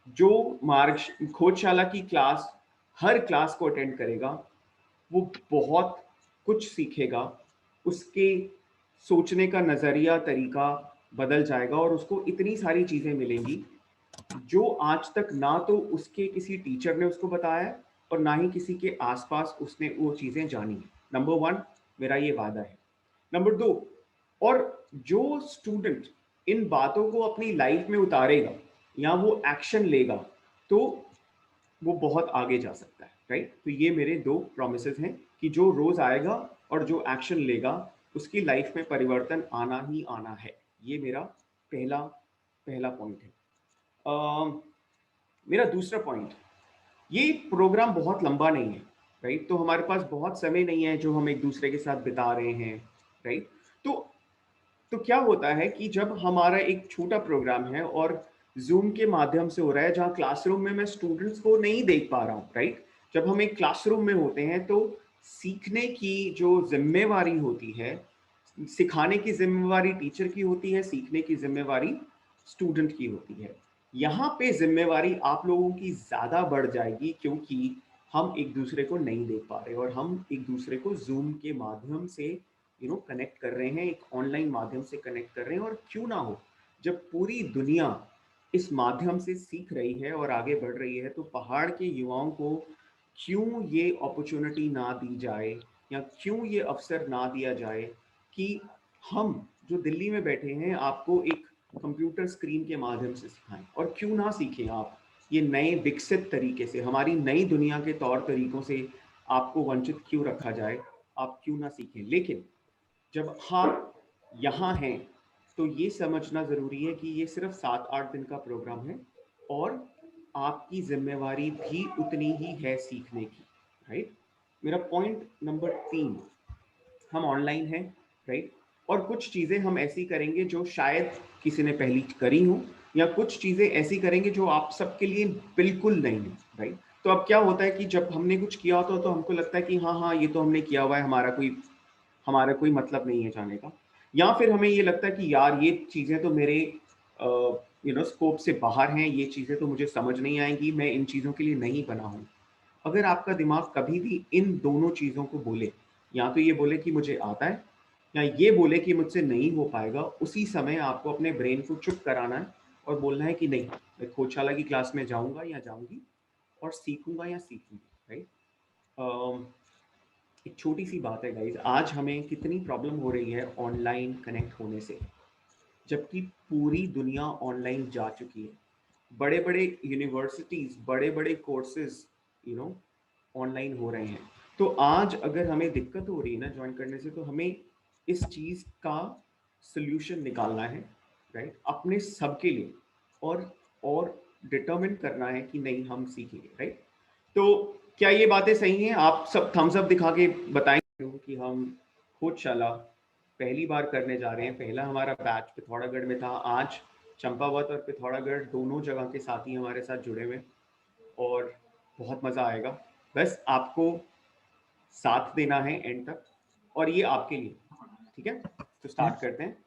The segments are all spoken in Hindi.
जो मार्ग खोजशाला की क्लास हर क्लास को अटेंड करेगा वो बहुत कुछ सीखेगा, उसके सोचने का नज़रिया तरीका बदल जाएगा और उसको इतनी सारी चीज़ें मिलेंगी जो आज तक ना तो उसके किसी टीचर ने उसको बताया है और ना ही किसी के आसपास उसने वो चीज़ें जानी है। नंबर वन, मेरा ये वादा है। नंबर दो, और जो स्टूडेंट इन बातों को अपनी लाइफ में उतारेगा या वो एक्शन लेगा तो वो बहुत आगे जा सकता है, राइट? तो ये मेरे दो प्रॉमिसेस हैं कि जो रोज आएगा और जो एक्शन लेगा उसकी लाइफ में परिवर्तन आना ही आना है। ये मेरा पहला पहला पॉइंट है। मेरा दूसरा पॉइंट, ये प्रोग्राम बहुत लंबा नहीं है, राइट? तो हमारे पास बहुत समय नहीं है जो हम एक दूसरे के साथ बिता रहे हैं, राइट? तो क्या होता है कि जब हमारा एक छोटा प्रोग्राम है और जूम के माध्यम से हो रहा है जहाँ क्लासरूम में मैं स्टूडेंट्स को नहीं देख पा रहा हूँ, राइट? जब हम एक क्लासरूम में होते हैं तो सीखने की जो जिम्मेवारी होती है, सिखाने की जिम्मेवारी टीचर की होती है, सीखने की जिम्मेवारी स्टूडेंट की होती है। यहाँ पे जिम्मेवारी आप लोगों की ज्यादा बढ़ जाएगी क्योंकि हम एक दूसरे को नहीं देख पा रहे और हम एक दूसरे को जूम के माध्यम से कनेक्ट कर रहे हैं, एक ऑनलाइन माध्यम से कनेक्ट कर रहे हैं। और क्यों ना हो, जब पूरी दुनिया इस माध्यम से सीख रही है और आगे बढ़ रही है तो पहाड़ के युवाओं को क्यों ये अपॉर्चुनिटी ना दी जाए या क्यों ये अवसर ना दिया जाए कि हम जो दिल्ली में बैठे हैं आपको एक कंप्यूटर स्क्रीन के माध्यम से सिखाएं। और क्यों ना सीखें आप ये नए विकसित तरीके से, हमारी नई दुनिया के तौर तरीकों से आपको वंचित क्यों रखा जाए, आप क्यों ना सीखें। लेकिन जब आप यहाँ हैं तो ये समझना ज़रूरी है कि ये सिर्फ 7-8 दिन का प्रोग्राम है और आपकी जिम्मेवारी भी उतनी ही है सीखने की, राइट? मेरा पॉइंट नंबर 3, हम ऑनलाइन हैं, राइट? और कुछ चीज़ें हम ऐसी करेंगे जो शायद किसी ने पहली करी हो या कुछ चीज़ें ऐसी करेंगे जो आप सबके लिए बिल्कुल नहीं है, राइट? तो अब क्या होता है कि जब हमने कुछ किया होता है तो हमको लगता है कि हाँ हाँ ये तो हमने किया हुआ है, हमारा कोई मतलब नहीं है जाने का। या फिर हमें ये लगता है कि यार ये चीज़ें तो मेरे स्कोप से बाहर हैं, ये चीज़ें तो मुझे समझ नहीं आएंगी, मैं इन चीज़ों के लिए नहीं बना हूँ। अगर आपका दिमाग कभी भी इन दोनों चीज़ों को बोले, या तो ये बोले कि मुझे आता है या ये बोले कि मुझसे नहीं हो पाएगा, उसी समय आपको अपने ब्रेन को चुप कराना है और बोलना है कि नहीं, मैं खोजशाला की क्लास में जाऊंगा या जाऊंगी और सीखूंगा या सीखूंगी, राइट? एक छोटी सी बात है गाइज, आज हमें कितनी प्रॉब्लम हो रही है ऑनलाइन कनेक्ट होने से, जबकि पूरी दुनिया ऑनलाइन जा चुकी है। बड़े बड़े यूनिवर्सिटीज, बड़े बड़े कोर्सेज यू नो ऑनलाइन हो रहे हैं। तो आज अगर हमें दिक्कत हो रही है ना ज्वाइन करने से, तो हमें इस चीज़ का सोल्यूशन निकालना है, राइट? अपने सबके लिए, और डिटरमिन करना है कि नहीं, हम सीखेंगे, राइट? तो क्या ये बातें सही हैं? आप सब थम्स अप दिखा के बताएंगे कि हम खोजशाला पहली बार करने जा रहे हैं। पहला हमारा बैच पिथौरागढ़ में था, आज चंपावत और पिथौरागढ़ दोनों जगह के साथी हमारे साथ जुड़े हुए हैं और बहुत मज़ा आएगा। बस आपको साथ देना है एंड तक, और ये आपके लिए, ठीक है? तो स्टार्ट करते हैं।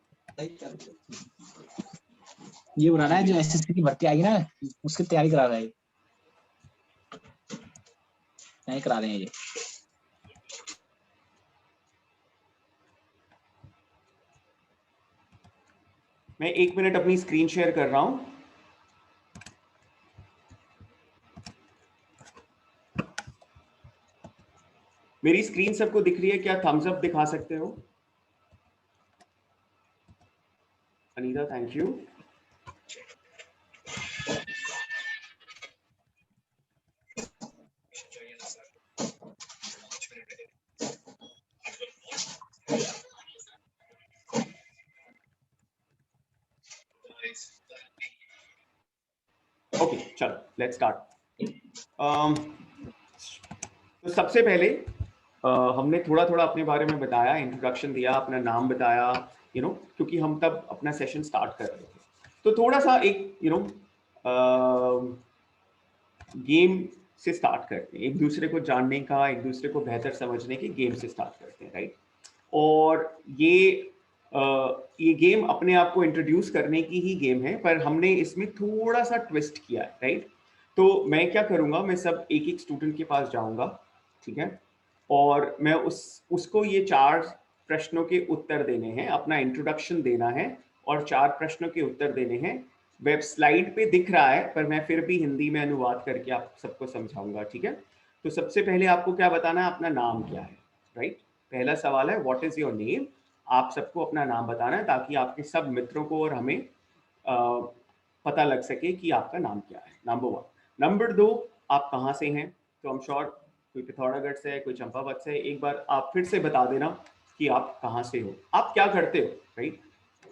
ये बुलाना है जो एसएससी की भर्ती आएगी ना, उसकी तैयारी करा रहा है, नहीं करा रहे हैं ये। मैं 1 मिनट अपनी स्क्रीन शेयर कर रहा हूं। मेरी स्क्रीन सबको दिख रही है? क्या थम्स अप दिखा सकते हो? Anita, thank you. ओके, चलो लेट्स स्टार्ट। तो सबसे पहले हमने थोड़ा थोड़ा अपने बारे में बताया, इंट्रोडक्शन दिया, अपना नाम बताया, क्योंकि हम तब अपना सेशन स्टार्ट कर रहे थे। तो थोड़ा सा एक गेम से स्टार्ट करते हैं, एक दूसरे को जानने का, एक दूसरे को बेहतर समझने के गेम से स्टार्ट करते हैं, राइट? और ये ये गेम अपने आप को इंट्रोड्यूस करने की ही गेम है, पर हमने इसमें थोड़ा सा ट्विस्ट किया है, राइट? तो मैं क्या करूंगा, मैं सब एक एक स्टूडेंट के पास जाऊंगा, ठीक है, और मैं उसको ये 4 प्रश्नों के उत्तर देने हैं, अपना इंट्रोडक्शन देना है और 4 प्रश्नों के उत्तर देने हैं। वेब स्लाइड पे दिख रहा है, पर मैं फिर भी हिंदी में अनुवाद करके आप सबको समझाऊंगा, ठीक है? तो सबसे पहले आपको क्या बताना है, अपना नाम क्या है, राइट? पहला सवाल है व्हाट इज योर नेम। आप सबको अपना नाम बताना है ताकि आपके सब मित्रों को और हमें पता लग सके कि आपका नाम क्या है, नंबर 1। नंबर 2, आप कहाँ से हैं? तो हम श्योर कोई पिथौरागढ़ से है, कोई चंपावत से है। एक बार आप फिर से बता देना कि आप कहाँ से हो, आप क्या करते हो, राइट?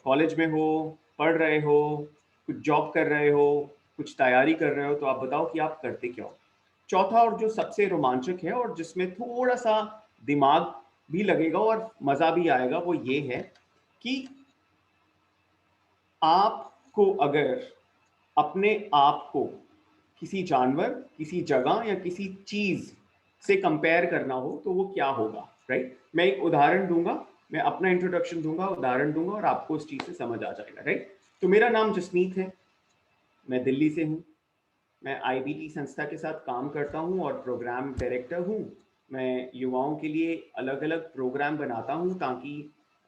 कॉलेज में हो, पढ़ रहे हो, कुछ जॉब कर रहे हो, कुछ तैयारी कर रहे हो, तो आप बताओ कि आप करते क्या हो। चौथा और जो सबसे रोमांचक है और जिसमें थोड़ा सा दिमाग भी लगेगा और मजा भी आएगा, वो ये है कि आपको अगर अपने आप को किसी जानवर, किसी जगह या किसी चीज से कंपेयर करना हो तो वो क्या होगा, राइट? मैं एक उदाहरण दूंगा, मैं अपना इंट्रोडक्शन दूंगा, उदाहरण दूंगा और आपको उस चीज से समझ आ जाएगा, राइट? तो मेरा नाम जसमीत है, मैं दिल्ली से हूँ, मैं आईबीटी संस्था के साथ काम करता हूँ और प्रोग्राम डायरेक्टर हूँ। मैं युवाओं के लिए अलग अलग प्रोग्राम बनाता हूँ ताकि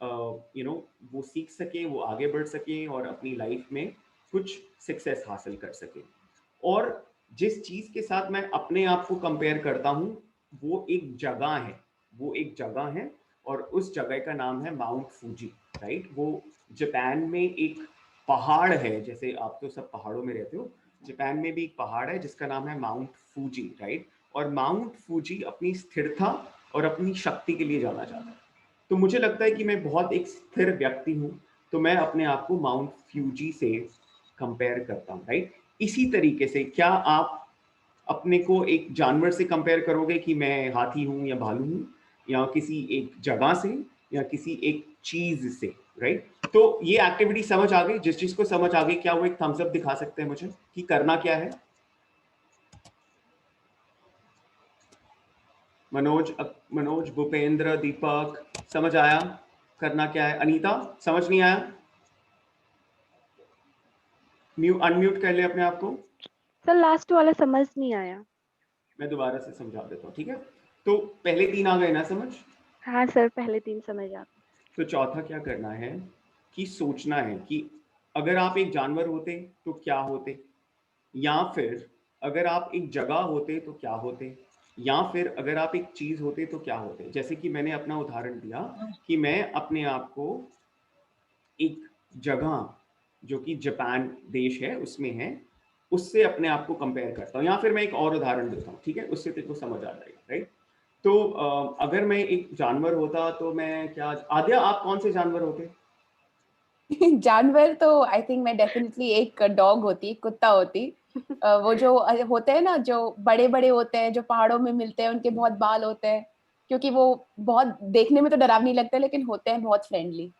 वो सीख सके, वो आगे बढ़ सके और अपनी लाइफ में कुछ सक्सेस हासिल कर सके। और जिस चीज़ के साथ मैं अपने आप को कंपेयर करता हूँ वो एक जगह है, वो एक जगह है और उस जगह का नाम है माउंट फूजी, राइट? वो जापान में एक पहाड़ है, जैसे आप तो सब पहाड़ों में रहते हो, जापान में भी एक पहाड़ है जिसका नाम है माउंट फूजी, राइट? और माउंट फूजी अपनी स्थिरता और अपनी शक्ति के लिए जाना जाता है। तो मुझे लगता है कि मैं बहुत एक स्थिर व्यक्ति हूँ, तो मैं अपने आप को माउंट फ्यूजी से कंपेयर करता हूँ, राइट? इसी तरीके से क्या आप अपने को एक जानवर से कंपेयर करोगे कि मैं हाथी हूँ या भालू हूँ, या किसी एक जगह से, या किसी एक चीज से, राइट? तो ये एक्टिविटी समझ आ गई? जिस चीज को समझ आ गई, क्या वो एक थम्स अप दिखा सकते हैं मुझे कि करना क्या है? मनोज, भूपेंद्र, दीपक, समझ आया करना क्या है? अनीता, समझ नहीं आया? अनम्यूट कर ले अपने आप को। सर लास्ट वाला समझ नहीं आया। मैं दोबारा से समझा देता हूँ, ठीक है? तो पहले 3 आ गए ना समझ? हाँ सर, पहले 3 समझ आ गए। तो चौथा क्या करना है कि सोचना है कि अगर आप एक जानवर होते तो क्या होते, या फिर अगर आप एक जगह होते तो क्या होते, या फिर अगर आप एक चीज होते तो क्या होते। जैसे कि मैंने अपना उदाहरण दिया कि मैं अपने आप को एक जगह जो कि जापान देश है उसमें है, उससे अपने आप को कंपेयर करता हूँ, या फिर मैं एक और उदाहरण देता हूँ, ठीक है? उससे तेरे को समझ आ जाएगा, राइट? तो अगर मैं एक जानवर होता तो मैं क्या, आद्या आप कौन से जानवर होते? जानवर तो आई थिंक मैं डेफिनेटली एक डॉग होती, कुत्ता होती। वो जो होते हैं ना, जो बड़े बड़े होते हैं, जो पहाड़ों में मिलते हैं, उनके बहुत बाल होते हैं, क्योंकि वो बहुत देखने में तो डरावनी लगते हैं लेकिन होते हैं बहुत फ्रेंडली।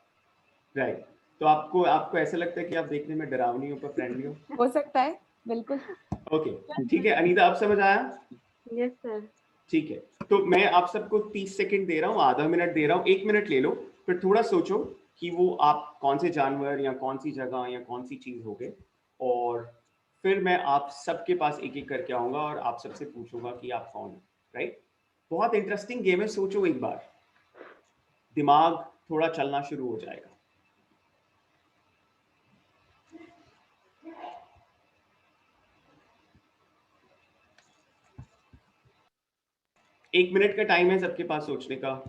राइट। तो आपको ऐसा लगता है कि आप देखने में डरावनी हो पर फ्रेंडली हो सकता है, बिल्कुल। ओके, ठीक है अनीता, आप समझ आया? Yes sir. ठीक है, तो मैं आप सबको 30 सेकंड दे रहा हूँ, आधा मिनट दे रहा हूँ, 1 मिनट ले लो, फिर थोड़ा सोचो कि वो आप कौन से जानवर या कौन सी जगह या कौन सी चीज हो गए, और फिर मैं आप सबके पास एक एक करके आऊंगा और आप सबसे पूछूंगा कि आप कौन हो, राइट? बहुत इंटरेस्टिंग गेम है, सोचो एक बार, दिमाग थोड़ा चलना शुरू हो जाएगा। एक मिनट का टाइम है सबके पास सोचने का।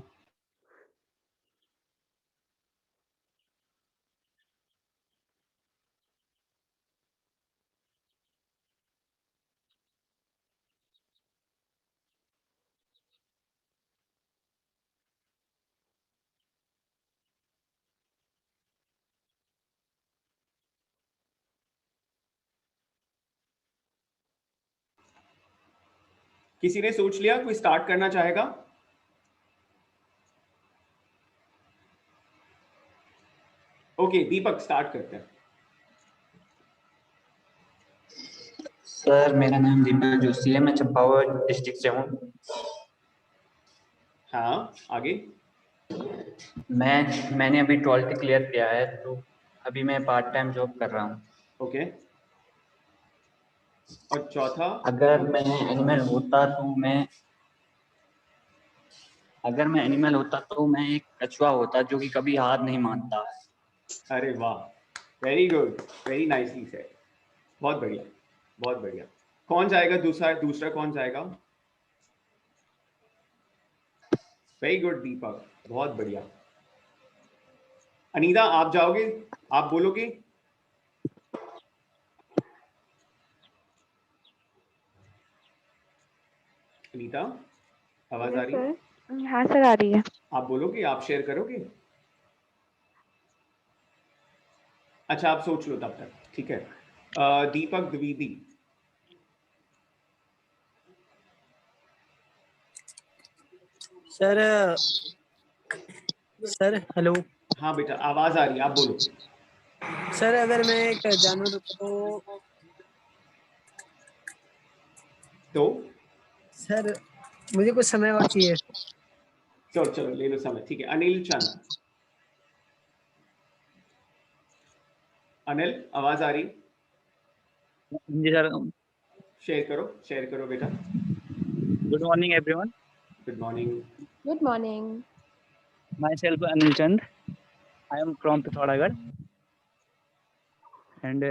किसी ने सोच लिया? कोई स्टार्ट करना चाहेगा? ओके, दीपक स्टार्ट करते हैं। सर मेरा नाम दीपक जोशी है, मैं चंपावत डिस्ट्रिक्ट से हूँ। हाँ, आगे। मैंने अभी 12th क्लियर किया है, तो अभी मैं पार्ट टाइम जॉब कर रहा हूँ। ओके, और चौथा? अगर मैं एनिमल होता तो मैं एक कछुआ होता जो कि कभी हार नहीं मानता है। अरे वाह, very good, very nicely said, बहुत बढ़िया, बहुत बढ़िया। कौन जाएगा दूसरा कौन जाएगा? वेरी गुड दीपक, बहुत बढ़िया। अनीता आप जाओगे, आप बोलोगे? अनीता आवाज आ यस रही है? सर। हाँ सर, आ रही है। आप बोलोगे, आप शेयर करोगे? अच्छा, आप सोच लो तब तक, ठीक है। Deepak Dwivedi. Sir sir hello. हाँ बेटा, आवाज आ रही है, आप बोलो। सर अगर मैं एक जानवर होता तो सर मुझे कुछ समय और चाहिए। चलो चलो ले लो समय, ठीक है। अनिल चंद। अनिल आवाज आ रही? जी सर। शेयर करो बेटा। Good morning everyone. Good morning. Good morning. My self Anil Chand, I am from Pithoragarh and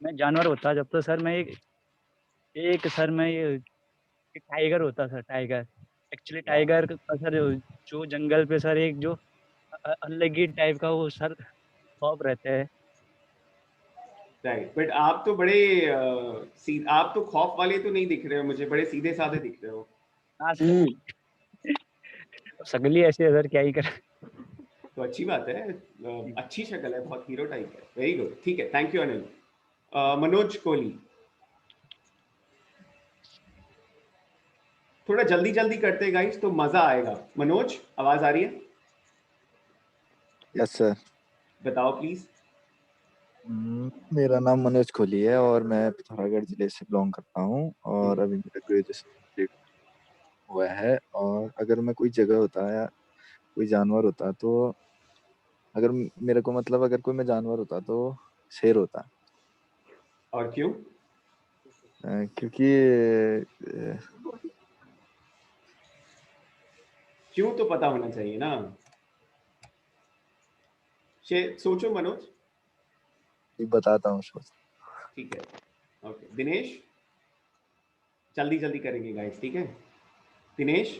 मैं जानवर होता जब तो सर मैं एक सर मैं ये एक टाइगर होता सर, टाइगर। एक्चुअली टाइगर का सर जो जंगल पे सर एक जो अलग ही टाइप का वो सर खौफ रहते हैं। राइट, बट आप तो बड़े आप तो खौफ वाले तो नहीं दिख रहे हो मुझे, बड़े सीधे साधे दिख रहे हो। हाँ सर, सगली ऐसे है सर, क्या ही कर। तो अच्छी बात है, अच्छी शक्ल है, बहुत हीरो टाइप है। वेरी गुड, ठीक है, थैंक यू अनिल। मनोज कोहली। थोड़ा जल्दी जल्दी करते गाइस तो मजा आएगा। मनोज आवाज आ रही है? Yes sir. बताओ प्लीज। मेरा नाम मनोज कोहली है और मैं पिथौरागढ़ जिले से बिलोंग करता हूँ और अभी मेरा ग्रेजुएशन कंप्लीट हुआ है। और अगर मैं कोई जगह होता या कोई जानवर होता तो अगर मेरे को मतलब अगर कोई मैं जानवर होता तो शेर होता। और क्यों? क्योंकि क्यों तो पता होना चाहिए ना। सोचो मनोज। बताता हूँ सोच। ठीक है, ओके। दिनेश जल्दी जल्दी करेंगे गाइस, ठीक है। दिनेश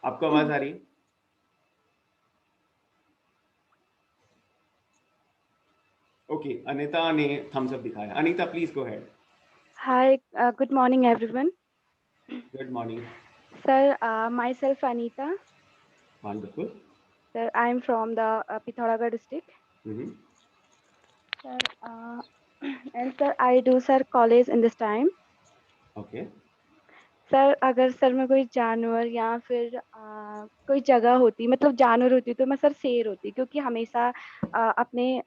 आपको आवाज आ रही है? ओके, अनीता ने थम्स अप दिखाया। Anita please go head. Hi, good morning everyone. Good morning. Sir, myself Anita. Wonderful. Sir, I am from the Pithoragarh district. Hmm, Sir, and sir, I do sir college in this time. Okay. Sir अगर सर मैं कोई जानवर या फिर कोई जगह होती, मतलब जानवर होती, तो मैं सर शेर होती, क्योंकि हमेशा अपने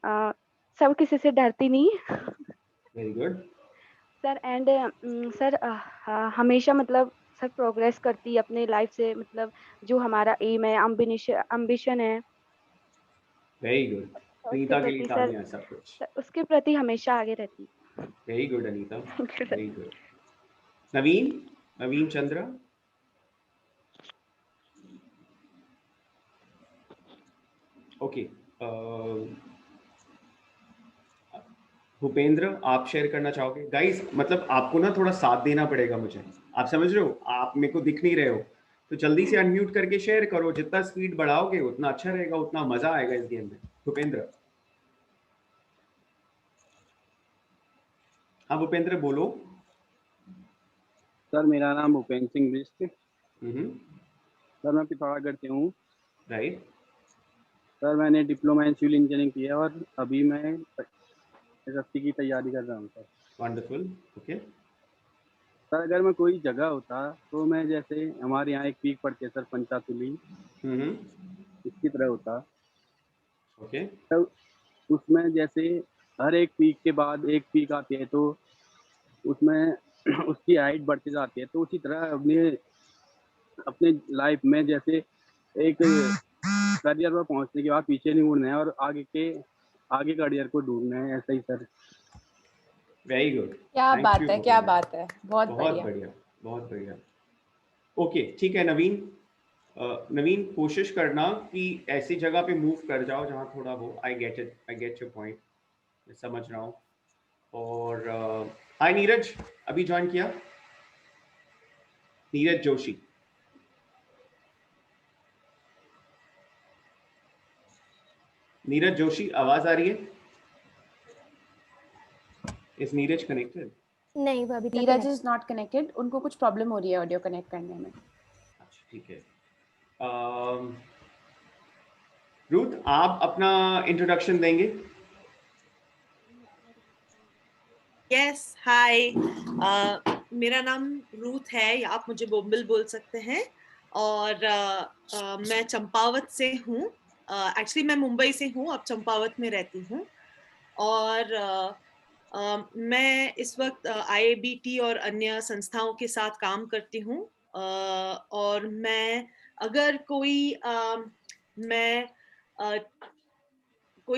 सब किसी से डरती नहीं। Very good. Sir and sir हमेशा मतलब सर प्रोग्रेस करती अपने लाइफ से, मतलब जो हमारा एम है, अम्बिशन है, वेरी गुड। तो उसके अनीता के लिए प्रति सर, तालियां सब कुछ। उसके प्रति हमेशा आगे रहती। Very good Anita, thank you sir. Very good. Naveen, Naveen Chandra. Okay, Bhupendra आप शेयर करना चाहोगे? गाइस मतलब आपको ना थोड़ा साथ देना पड़ेगा मुझे, आप समझ रहे हो, आप मेरे को दिख नहीं रहे हो, तो जल्दी से अनम्यूट करके शेयर करो। जितना स्पीड बढ़ाओगे उतना अच्छा रहेगा, उतना मजा आएगा इस गेम में। भूपेंद्र। हाँ भूपेंद्र बोलो। सर मेरा नाम भूपेंद्र सिंह बिष्ट। हम्म, सर मैं पिथौरागढ़ से हूँ। राइट। सर मैंने डिप्लोमा इन सिविल इंजीनियरिंग किया है और अभी मैं एसएससी की तैयारी कर रहा हूँ सर। Wonderful, okay. सर अगर मैं कोई जगह होता तो मैं, जैसे हमारे यहाँ एक पीक पड़ती है सर पंचातुली, हम्म, इसकी तरह होता। ओके। सर उसमें जैसे हर एक पीक के बाद एक पीक आती है तो उसमें उसकी हाइट बढ़ती जाती है, तो उसी तरह अपने अपने लाइफ में जैसे एक करियर पर पहुंचने के बाद पीछे नहीं मुड़ना है और आगे करियर को ढूंढना है, ऐसा ही सर। वेरी गुड, क्या थैंक बात यू है, क्या बात है, बहुत बहुत बढ़िया। बढ़िया, बहुत बढ़िया। ओके ठीक है नवीन, नवीन कोशिश करना कि ऐसी जगह पे मूव कर जाओ जहाँ थोड़ा वो, I get it, I get your point, मैं समझ रहा हूँ। और हाय नीरज, अभी ज्वाइन किया? नीरज जोशी, नीरज जोशी आवाज आ रही है? Is Neeraj connected? नहीं, वो अभी तक नीरज इज नॉट कनेक्टेड, उनको कुछ प्रॉब्लम हो रही है ऑडियो कनेक्ट करने में। अच्छा ठीक है। रूथ, आप अपना इंट्रोडक्शन देंगे? यस, हाय, मेरा नाम रूथ है, या आप मुझे बोम्बिल बोल सकते हैं, और मैं चंपावत से हूँ। एक्चुअली मैं मुंबई से हूँ, अब चंपावत में रहती हूँ। और मैं इस वक्त IABT और अन्य संस्थाओं के साथ काम करती हूँ। और मैं अगर कोई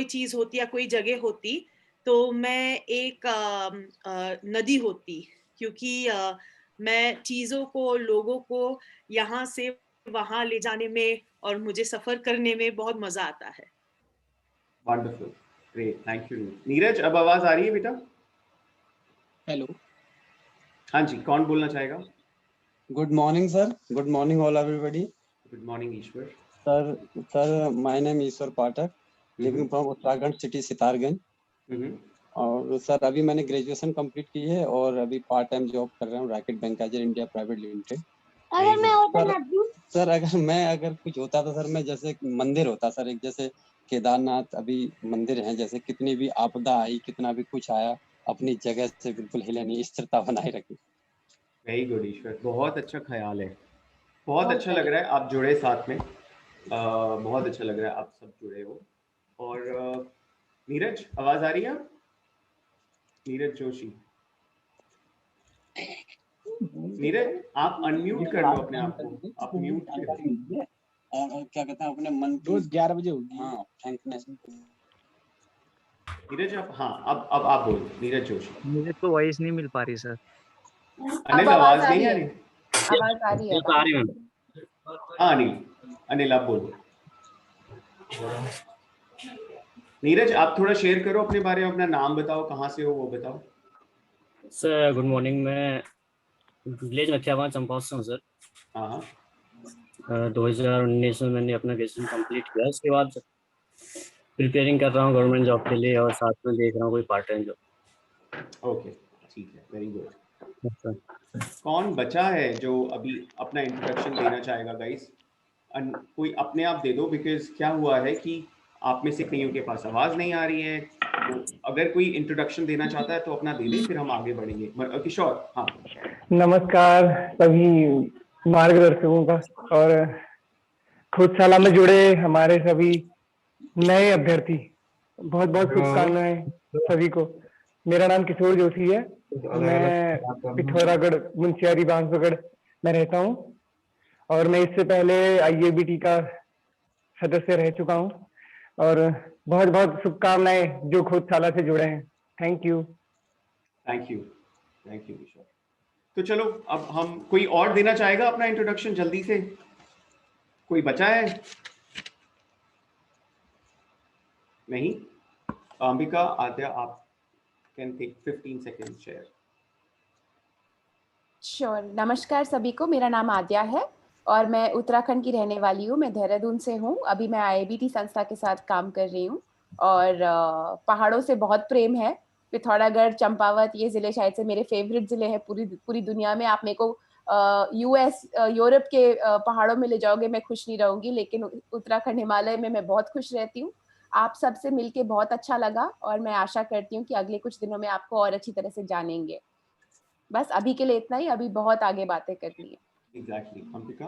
चीज होती या कोई जगह होती तो मैं एक नदी होती, क्योंकि मैं चीजों को, लोगों को यहाँ से वहां ले जाने में और मुझे सफर करने में बहुत मजा आता है। Wonderful, great, thank you. Neeraj, अब आवाज आ रही है बेटा? हेलो, हाँ जी, कौन बोलना चाहेगा? Good morning sir, good morning all everybody. Good morning Ishwar. Sir my name Ishwar Pathak, living from Uttarakhand city Sitarganj. और सर अभी मैंने ग्रेजुएशन कंप्लीट की है और अभी पार्ट टाइम जॉब कर रहा हूँ रैकेट बैंकाजर इंडिया प्राइवेट लिमिटेड। सर अगर कुछ होता तो सर मैं जैसे मंदिर होता सर, एक जैसे केदारनाथ अभी मंदिर है, जैसे कितनी भी आपदा आई, कितना भी कुछ आया, अपनी जगह से बिल्कुल हिले नहीं, स्थिरता बनाए रखे। वेरी गुड ईश्वर, बहुत अच्छा ख्याल है, बहुत अच्छा लग रहा है आप जुड़े साथ में, बहुत अच्छा लग रहा है आप सब जुड़े हो। और नीरज, आवाज आ रही है? नीरज जोशी, नीरज आप अनम्यूट कर लो अपने आप को, आप म्यूट पे हो। और क्या कहते हैं अपने मन की 11 बजे होगी। हाँ, थैंकनेस। नीरज आप, हाँ अब आप बोलो। नीरज जोशी, मुझे तो वॉइस नहीं मिल पा रही सर। अनिल, आवाज नहीं आ रही? आवाज आ रही है, आ रही है। हाँ अनिल, अनिल आप बोलो। नीरज आप थोड़ा शेयर करो अपने बारे में, अपना नाम बताओ, कहाँ से हो वो बताओ। सर गुड मॉर्निंग, मैं विलेज मथियावान चंपावत से हूँ सर। हाँ 2019 में मैंने अपना ग्रेजुएशन कंप्लीट किया, उसके बाद प्रिपेयरिंग कर रहा हूँ गवर्नमेंट जॉब के लिए और साथ में देख रहा हूँ कोई पार्ट टाइम जॉब। ओके ठीक है, वेरी गुड। कौन बचा है जो अभी अपना इंट्रोडक्शन देना चाहेगा गाइस? कोई अपने आप दे दो, बिकॉज क्या हुआ है कि आप में से कईयों के पास आवाज नहीं आ रही है, तो अगर कोई इंट्रोडक्शन देना चाहता है तो अपना दे दे, फिर हम आगे बढ़ेंगे। किशोर, हाँ। नमस्कार सभी मार्गदर्शकों का और खुदशाला में जुड़े हमारे सभी नए अभ्यर्थी, बहुत बहुत शुभकामनाएं सभी को। मेरा नाम किशोर जोशी है, मैं पिथौरागढ़ मुंशियारी बांसबगड़ में रहता हूँ और मैं इससे पहले IABT का सदस्य रह चुका हूँ और बहुत बहुत शुभकामनाएं जो खुदशाला से जुड़े हैं। Thank you. Thank you, thank you Kishore. तो चलो अब हम, कोई और देना चाहेगा अपना इंट्रोडक्शन जल्दी से? कोई बचा है? नहीं? अंबिका, आद्या, आप can take 15 second share. Sure. नमस्कार सभी को, मेरा नाम आद्या है और मैं उत्तराखंड की रहने वाली हूँ। मैं देहरादून से हूँ। अभी मैं IABT संस्था के साथ काम कर रही हूँ और पहाड़ों से बहुत प्रेम है। पिथौरागढ़, चंपावत, ये जिले शायद से मेरे फेवरेट जिले हैं पूरी दुनिया में। आप मेरे को US, यूरोप के पहाड़ों में ले जाओगे, मैं खुश नहीं रहूंगी, लेकिन उत्तराखंड, हिमालय में मैं बहुत खुश रहती हूँ। आप सबसे मिलके बहुत अच्छा लगा और मैं आशा करती हूँ कि अगले कुछ दिनों में आपको और अच्छी तरह से जानेंगे। बस अभी के लिए इतना ही, अभी बहुत आगे बातें करनी है। एग्जैक्टली। अंबिका?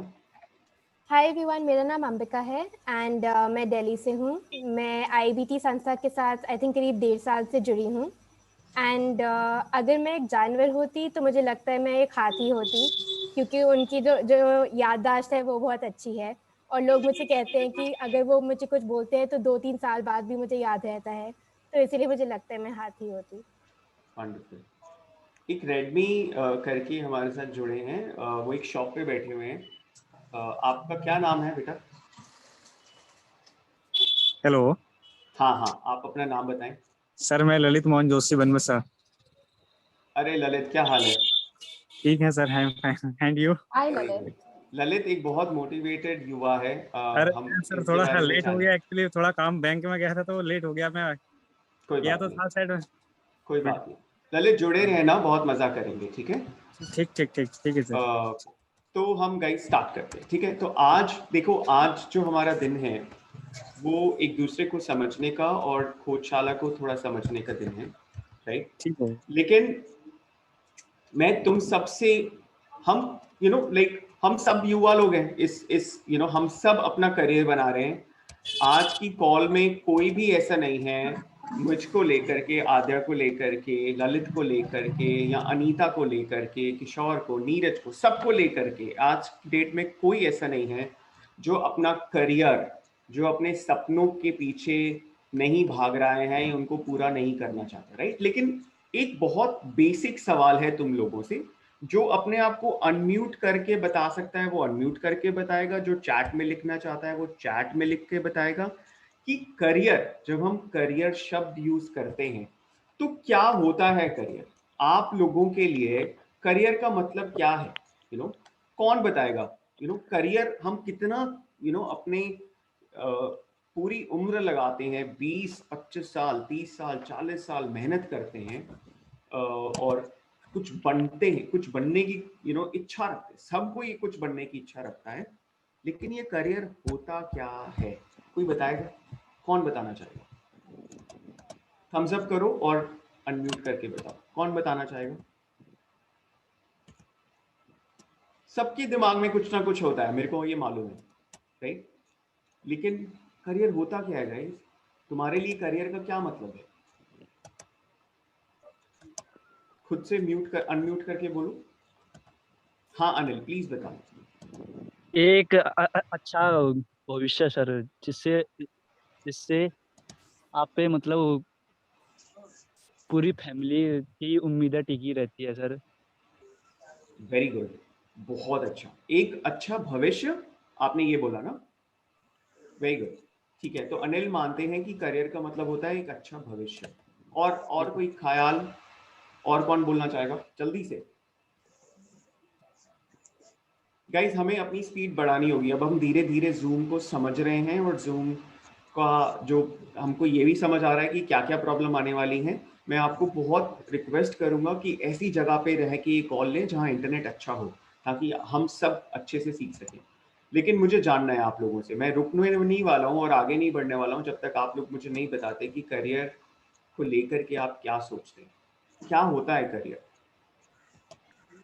हाय एवरीवन, मेरा नाम अंबिका है एंड मैं दिल्ली से हूँ। मैं IABT संस्था के साथ आई थिंक करीब 1.5 साल से जुड़ी हूँ एंड अगर मैं एक जानवर होती तो मुझे लगता है मैं एक हाथी होती, क्योंकि उनकी जो जो याददाश्त है वो बहुत अच्छी है और लोग मुझसे कहते हैं कि अगर वो मुझे कुछ बोलते हैं तो 2-3 साल बाद भी मुझे याद रहता है, तो इसीलिए मुझे लगता है मैं हाथी होती। वंडरफुल। एक रेडमी करके हमारे साथ जुड़े हैं, वो एक शॉप पे बैठे हुए हैं। आपका क्या नाम है बेटा? हेलो हाँ हाँ, आप अपना नाम बताएं। सर, मैं ललित मोहन जोशी बनबसा। अरे ललित, क्या हाल है? ठीक है sir, and you? Hi very Lalit. Good. Lalit एक बहुत मोटिवेटेड युवा है। अरे हम सर, इसके थोड़ा बारे में लेट हो जाने। गया, एक्चुअली थोड़ा काम बैंक में गया था तो लेट हो गया। मैं कोई गया बात तो नहीं, था साइड में। कोई बात नहीं। ललित जुड़े रहना, बहुत मजा करेंगे, ठीक है? ठीक ठीक ठीक ठीक है सर। तो हम गाइस स्टार्ट करते हैं, ठीक है? तो आज देखो, आज जो हमारा दिन है वो एक दूसरे को समझने का और खोजशाला को थोड़ा समझने का दिन है, राइट? ठीक है। लेकिन मैं तुम सबसे, हम लाइक हम सब युवा लोग हैं, इस हम सब अपना करियर बना रहे हैं। आज की कॉल में कोई भी ऐसा नहीं है, मुझको लेकर के, आद्या को लेकर के, ललित को लेकर के, या अनीता को लेकर के, किशोर को, नीरज को, सबको लेकर के आज की डेट में कोई ऐसा नहीं है जो अपना करियर, जो अपने सपनों के पीछे नहीं भाग रहे हैं या उनको पूरा नहीं करना चाहते, राइट? लेकिन एक बहुत बेसिक सवाल है तुम लोगों से, जो अपने आप को अनम्यूट करके बता सकता है वो अनम्यूट करके बताएगा, जो चैट में लिखना चाहता है वो चैट में लिख के बताएगा कि करियर, जब हम करियर शब्द यूज करते हैं तो क्या होता है करियर? आप लोगों के लिए करियर का मतलब क्या है? कौन बताएगा? करियर हम कितना अपने पूरी उम्र लगाते हैं, 20-25 साल, 30 साल, 40 साल मेहनत करते हैं और कुछ बनते हैं, कुछ बनने की इच्छा रखते हैं। सबको ये कुछ बनने की इच्छा रखता है, लेकिन ये करियर होता क्या है? कोई बताएगा? कौन बताना चाहेगा? थम्स अप करो और अनम्यूट करके बताओ, कौन बताना चाहेगा? सबके दिमाग में कुछ ना कुछ होता है, मेरे को ये मालूम है, राइट? लेकिन करियर होता क्या है गाइस? तुम्हारे लिए करियर का क्या मतलब है? खुद से अनम्यूट करके बोलो। हाँ अनिल, प्लीज बताओ। एक अच्छा भविष्य सर, जिससे जिससे आप पे मतलब पूरी फैमिली की उम्मीदें टिकी रहती है सर। वेरी गुड, बहुत अच्छा। एक अच्छा भविष्य, आपने ये बोला ना? वेरी गुड, ठीक है। तो अनिल मानते हैं कि करियर का मतलब होता है एक अच्छा भविष्य। और कोई ख्याल? और कौन बोलना चाहेगा जल्दी से? गाइस, हमें अपनी स्पीड बढ़ानी होगी। अब हम धीरे धीरे जूम को समझ रहे हैं और जूम का जो हमको ये भी समझ आ रहा है कि क्या क्या प्रॉब्लम आने वाली है। मैं आपको बहुत रिक्वेस्ट करूंगा कि ऐसी जगह पे रह के ये कॉल लें जहां इंटरनेट अच्छा हो, ताकि हम सब अच्छे से सीख सकें। लेकिन मुझे जानना है आप लोगों से, मैं रुकने नहीं वाला हूँ और आगे नहीं बढ़ने वाला हूँ जब तक आप लोग मुझे नहीं बताते कि करियर को लेकर के आप क्या सोचते हैं, क्या होता है करियर।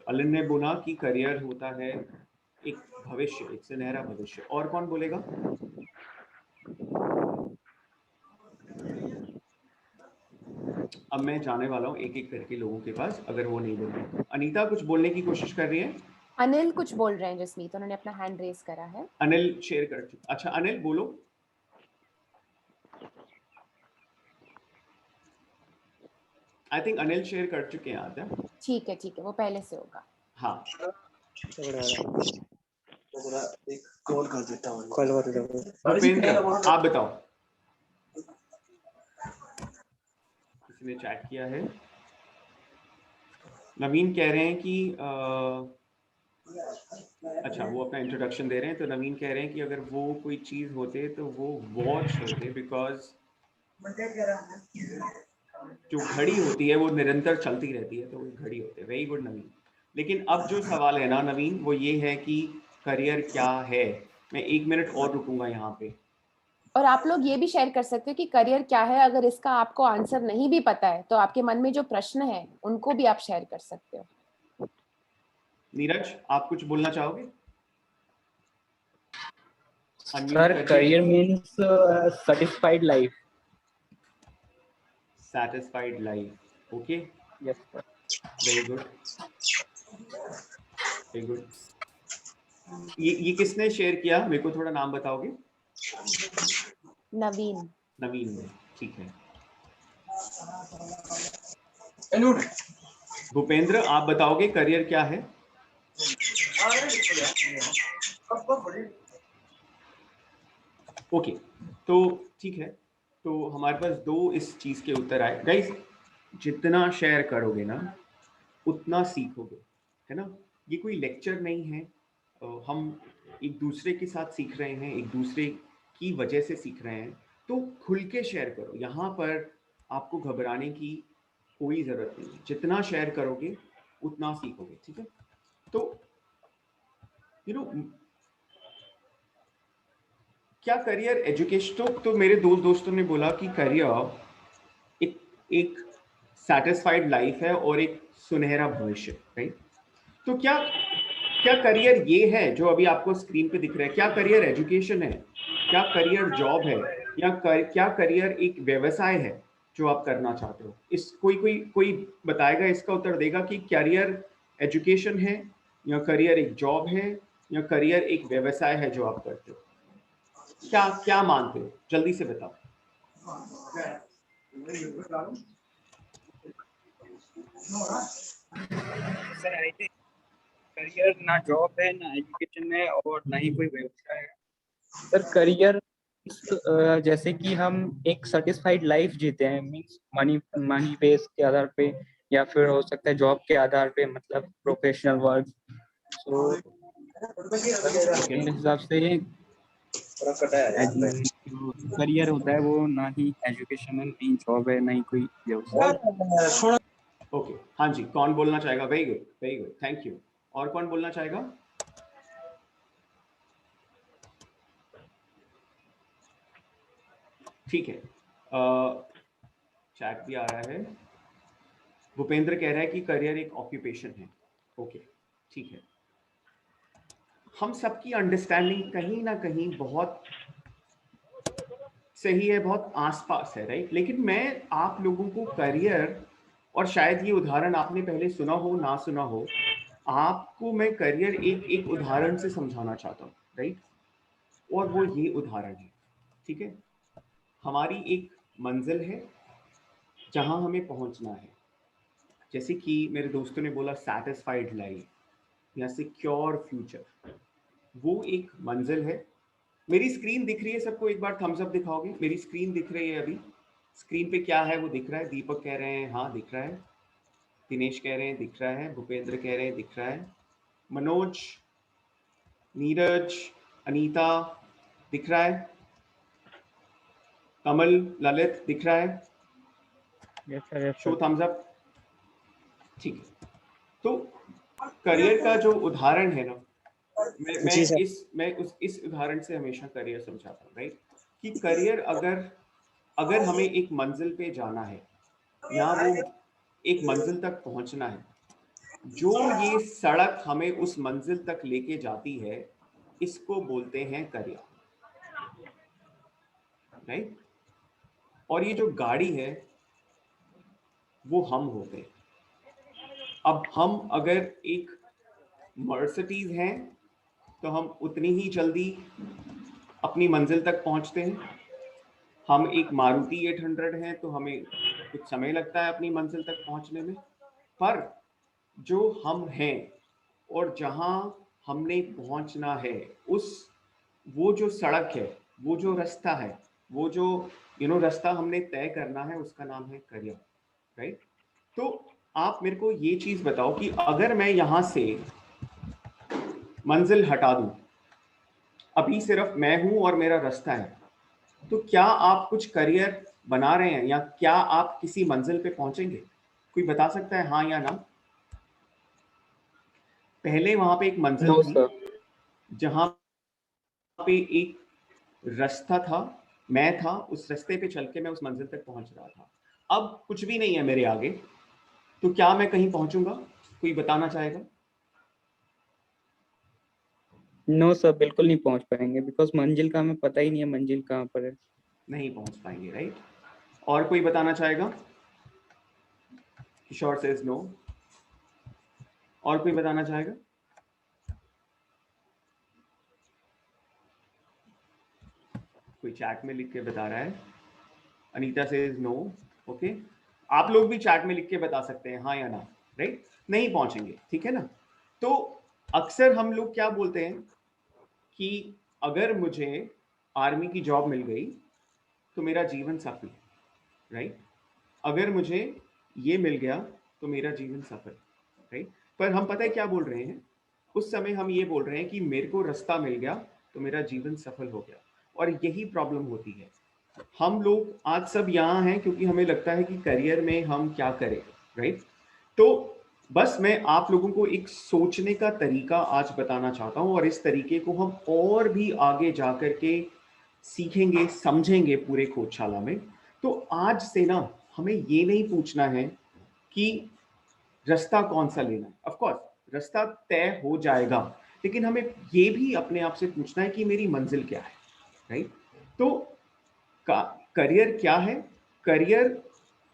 अलिन ने बोला कि करियर होता है एक भविष्य, एक सुनहरा भविष्य। और कौन बोलेगा? अब मैं जाने वाला हूँ एक एक करके लोगों के पास, अगर वो नहीं बोल रहे। अनीता कुछ बोलने की कोशिश कर रही है। अनिल कुछ बोल रहे हैं जसमीत, उन्होंने अपना हैंड रेज करा है। अनिल शेयर कर चुके। अच्छा अनिल बोलो। आई थिंक अनिल शेयर कर चुके हैं आद्या। ठीक है, वो पहले से होगा। हाँ एक कॉल कर देता हूँ। कॉल कर देता हूँ। भूपेंद्र, आप बताओ। किसी ने चैट किया है? नवीन कह रहे हैं कि अच्छा, वो अपना इंट्रोडक्शन दे रहे हैं। तो नवीन कह रहे हैं कि अगर वो कोई चीज होते तो वो वॉच होते, बिकॉज जो घड़ी होती है वो निरंतर चलती रहती है, तो वो घड़ी होते। वेरी गुड नवीन। लेकिन अब जो सवाल है ना नवीन, वो ये है कि करियर क्या है। मैं 1 मिनट और रुकूंगा यहाँ पे। और आप लोग ये भी शेयर कर सकते हो कि करियर क्या है। अगर इसका आपको आंसर नहीं भी पता है तो आपके मन में जो प्रश्न है उनको भी आप शेयर कर सकते हो। नीरज, आप कुछ बोलना चाहोगे? Sir, career means satisfied life. Satisfied life. Okay. Yes sir. Very good. Very good. ये किसने शेयर किया, मेरे को थोड़ा नाम बताओगे? नवीन। नवीन ने, ठीक है। भूपेंद्र, आप बताओगे करियर क्या है? ओके, तो ठीक है, तो हमारे पास 2 इस चीज के उत्तर आए। गाइस, जितना शेयर करोगे ना उतना सीखोगे, है ना? ये कोई लेक्चर नहीं है, हम एक दूसरे के साथ सीख रहे हैं, एक दूसरे की वजह से सीख रहे हैं, तो खुल के शेयर करो। यहाँ पर आपको घबराने की कोई ज़रूरत नहीं है, जितना शेयर करोगे उतना सीखोगे, ठीक है? तो क्या करियर एजुकेशन, तो मेरे दोस्तों ने बोला कि करियर एक सैटिस्फाइड लाइफ है और एक सुनहरा भविष्य, राइट? तो क्या करियर ये है जो अभी आपको स्क्रीन पे दिख रहा है? क्या करियर एजुकेशन है? क्या करियर जॉब है? या क्या करियर एक व्यवसाय है जो आप करना चाहते हो? इस कोई बताएगा, इसका उत्तर देगा कि करियर एजुकेशन है, या करियर एक जॉब है, या करियर एक व्यवसाय है जो आप करते हो? क्या मानते हो? जल्दी से बताओ। सर आई थिंक करियर ना जॉब है, ना एजुकेशन है, और ना ही कोई व्यवसाय है। सर करियर जैसे कि हम एक सेटिस्फाइड लाइफ जीते हैं, मींस मनी बेस के आधार पे, या फिर हो सकता है जॉब के आधार पे, मतलब प्रोफेशनल वर्क। तो मेरे हिसाब से करियर होता है वो ना ही एजुकेशन है, ना ही जॉब है, ना ही कोई व्यवसाय। ओके, हाँ जी, कौन बोलना चाहेगा? Very good, thank you. और कौन बोलना चाहेगा? ठीक है, चैट भी आ रहा है। भूपेंद्र कह रहा है कि करियर एक ऑक्यूपेशन है। ओके, ठीक है। हम सबकी अंडरस्टैंडिंग कहीं ना कहीं बहुत सही है, बहुत आसपास है, राइट? लेकिन मैं आप लोगों को करियर, और शायद ये उदाहरण आपने पहले सुना हो ना सुना हो, आपको मैं करियर एक उदाहरण से समझाना चाहता हूँ, राइट? और वो ये उदाहरण है, ठीक है? हमारी एक मंजिल है जहां हमें पहुंचना है। जैसे कि मेरे दोस्तों ने बोला सैटिस्फाइड लाइफ या सिक्योर फ्यूचर, वो एक मंजिल है। मेरी स्क्रीन दिख रही है सबको? एक बार थम्स अप दिखाओगे? मेरी स्क्रीन दिख रही है? अभी स्क्रीन पे क्या है वो दिख रहा है? दीपक कह रहे हैं हाँ दिख रहा है, दिनेश कह रहे हैं दिख रहा है, भूपेंद्र कह रहे हैं दिख रहा है, मनोज, नीरज, अनीता दिख रहा है, कमल, ललित दिख रहा है? Yes sir, show thumbs up. ठीक है, तो करियर का जो उदाहरण है ना, मैं इस उदाहरण से हमेशा करियर समझाता हूँ, राइट? कि करियर अगर हमें एक मंजिल पे जाना है या वो एक मंजिल तक पहुंचना है, जो ये सड़क हमें उस मंजिल तक लेके जाती है, इसको बोलते हैं करियर, राइट? और ये जो गाड़ी है वो हम होते हैं। अब हम अगर एक मर्सिडीज हैं तो हम उतनी ही जल्दी अपनी मंजिल तक पहुंचते हैं। हम एक मारुति 800 हैं तो हमें कुछ समय लगता है अपनी मंजिल तक पहुंचने में। पर जो हम हैं और जहां हमने पहुंचना है, वो जो सड़क है, वो जो रास्ता है, वो जो रास्ता हमने तय करना है, उसका नाम है करियर, राइट? तो आप मेरे को ये चीज बताओ कि अगर मैं यहां से मंजिल हटा दूं, अभी सिर्फ मैं हूं और मेरा रास्ता है, तो क्या आप कुछ करियर बना रहे हैं या क्या आप किसी मंजिल पे पहुंचेंगे? कोई बता सकता है हाँ या ना? पहले वहां पे एक मंजिल थी जहां पे एक रास्ता था, मैं था, उस रास्ते पे चल के मैं उस मंजिल तक पहुंच रहा था। अब कुछ भी नहीं है मेरे आगे, तो क्या मैं कहीं पहुंचूंगा? कोई बताना चाहेगा? नो सर, बिल्कुल नहीं पहुंच पाएंगे, बिकॉज मंजिल का हमें पता ही नहीं है मंजिल कहाँ पर है। नहीं पहुंच पाएंगे, राइट? और कोई बताना चाहेगा? किशोर सेज नो। और कोई बताना चाहेगा? कोई चैट में लिख के बता रहा है। अनीता से नो। ओके, आप लोग भी चैट में लिख के बता सकते हैं हाँ या ना, राइट? नहीं पहुंचेंगे, ठीक है ना? तो अक्सर हम लोग क्या बोलते हैं कि अगर मुझे आर्मी की जॉब मिल गई तो मेरा जीवन सफल, राइट? अगर मुझे ये मिल गया तो मेरा जीवन सफल, राइट? पर हम पता है क्या बोल रहे हैं उस समय? हम ये बोल रहे हैं कि मेरे को रास्ता मिल गया तो मेरा जीवन सफल हो गया। और यही प्रॉब्लम होती है। हम लोग आज सब यहाँ हैं क्योंकि हमें लगता है कि करियर में हम क्या करें, राइट? तो बस मैं आप लोगों को एक सोचने का तरीका आज बताना चाहता हूँ और इस तरीके को हम और भी आगे जा कर के सीखेंगे, समझेंगे पूरे खोजशाला में। तो आज से ना हमें ये नहीं पूछना है कि रास्ता कौन सा लेना है। ऑफ कोर्स रास्ता तय हो जाएगा, लेकिन हमें ये भी अपने आप से पूछना है कि मेरी मंजिल क्या है, राइट? तो करियर क्या है? करियर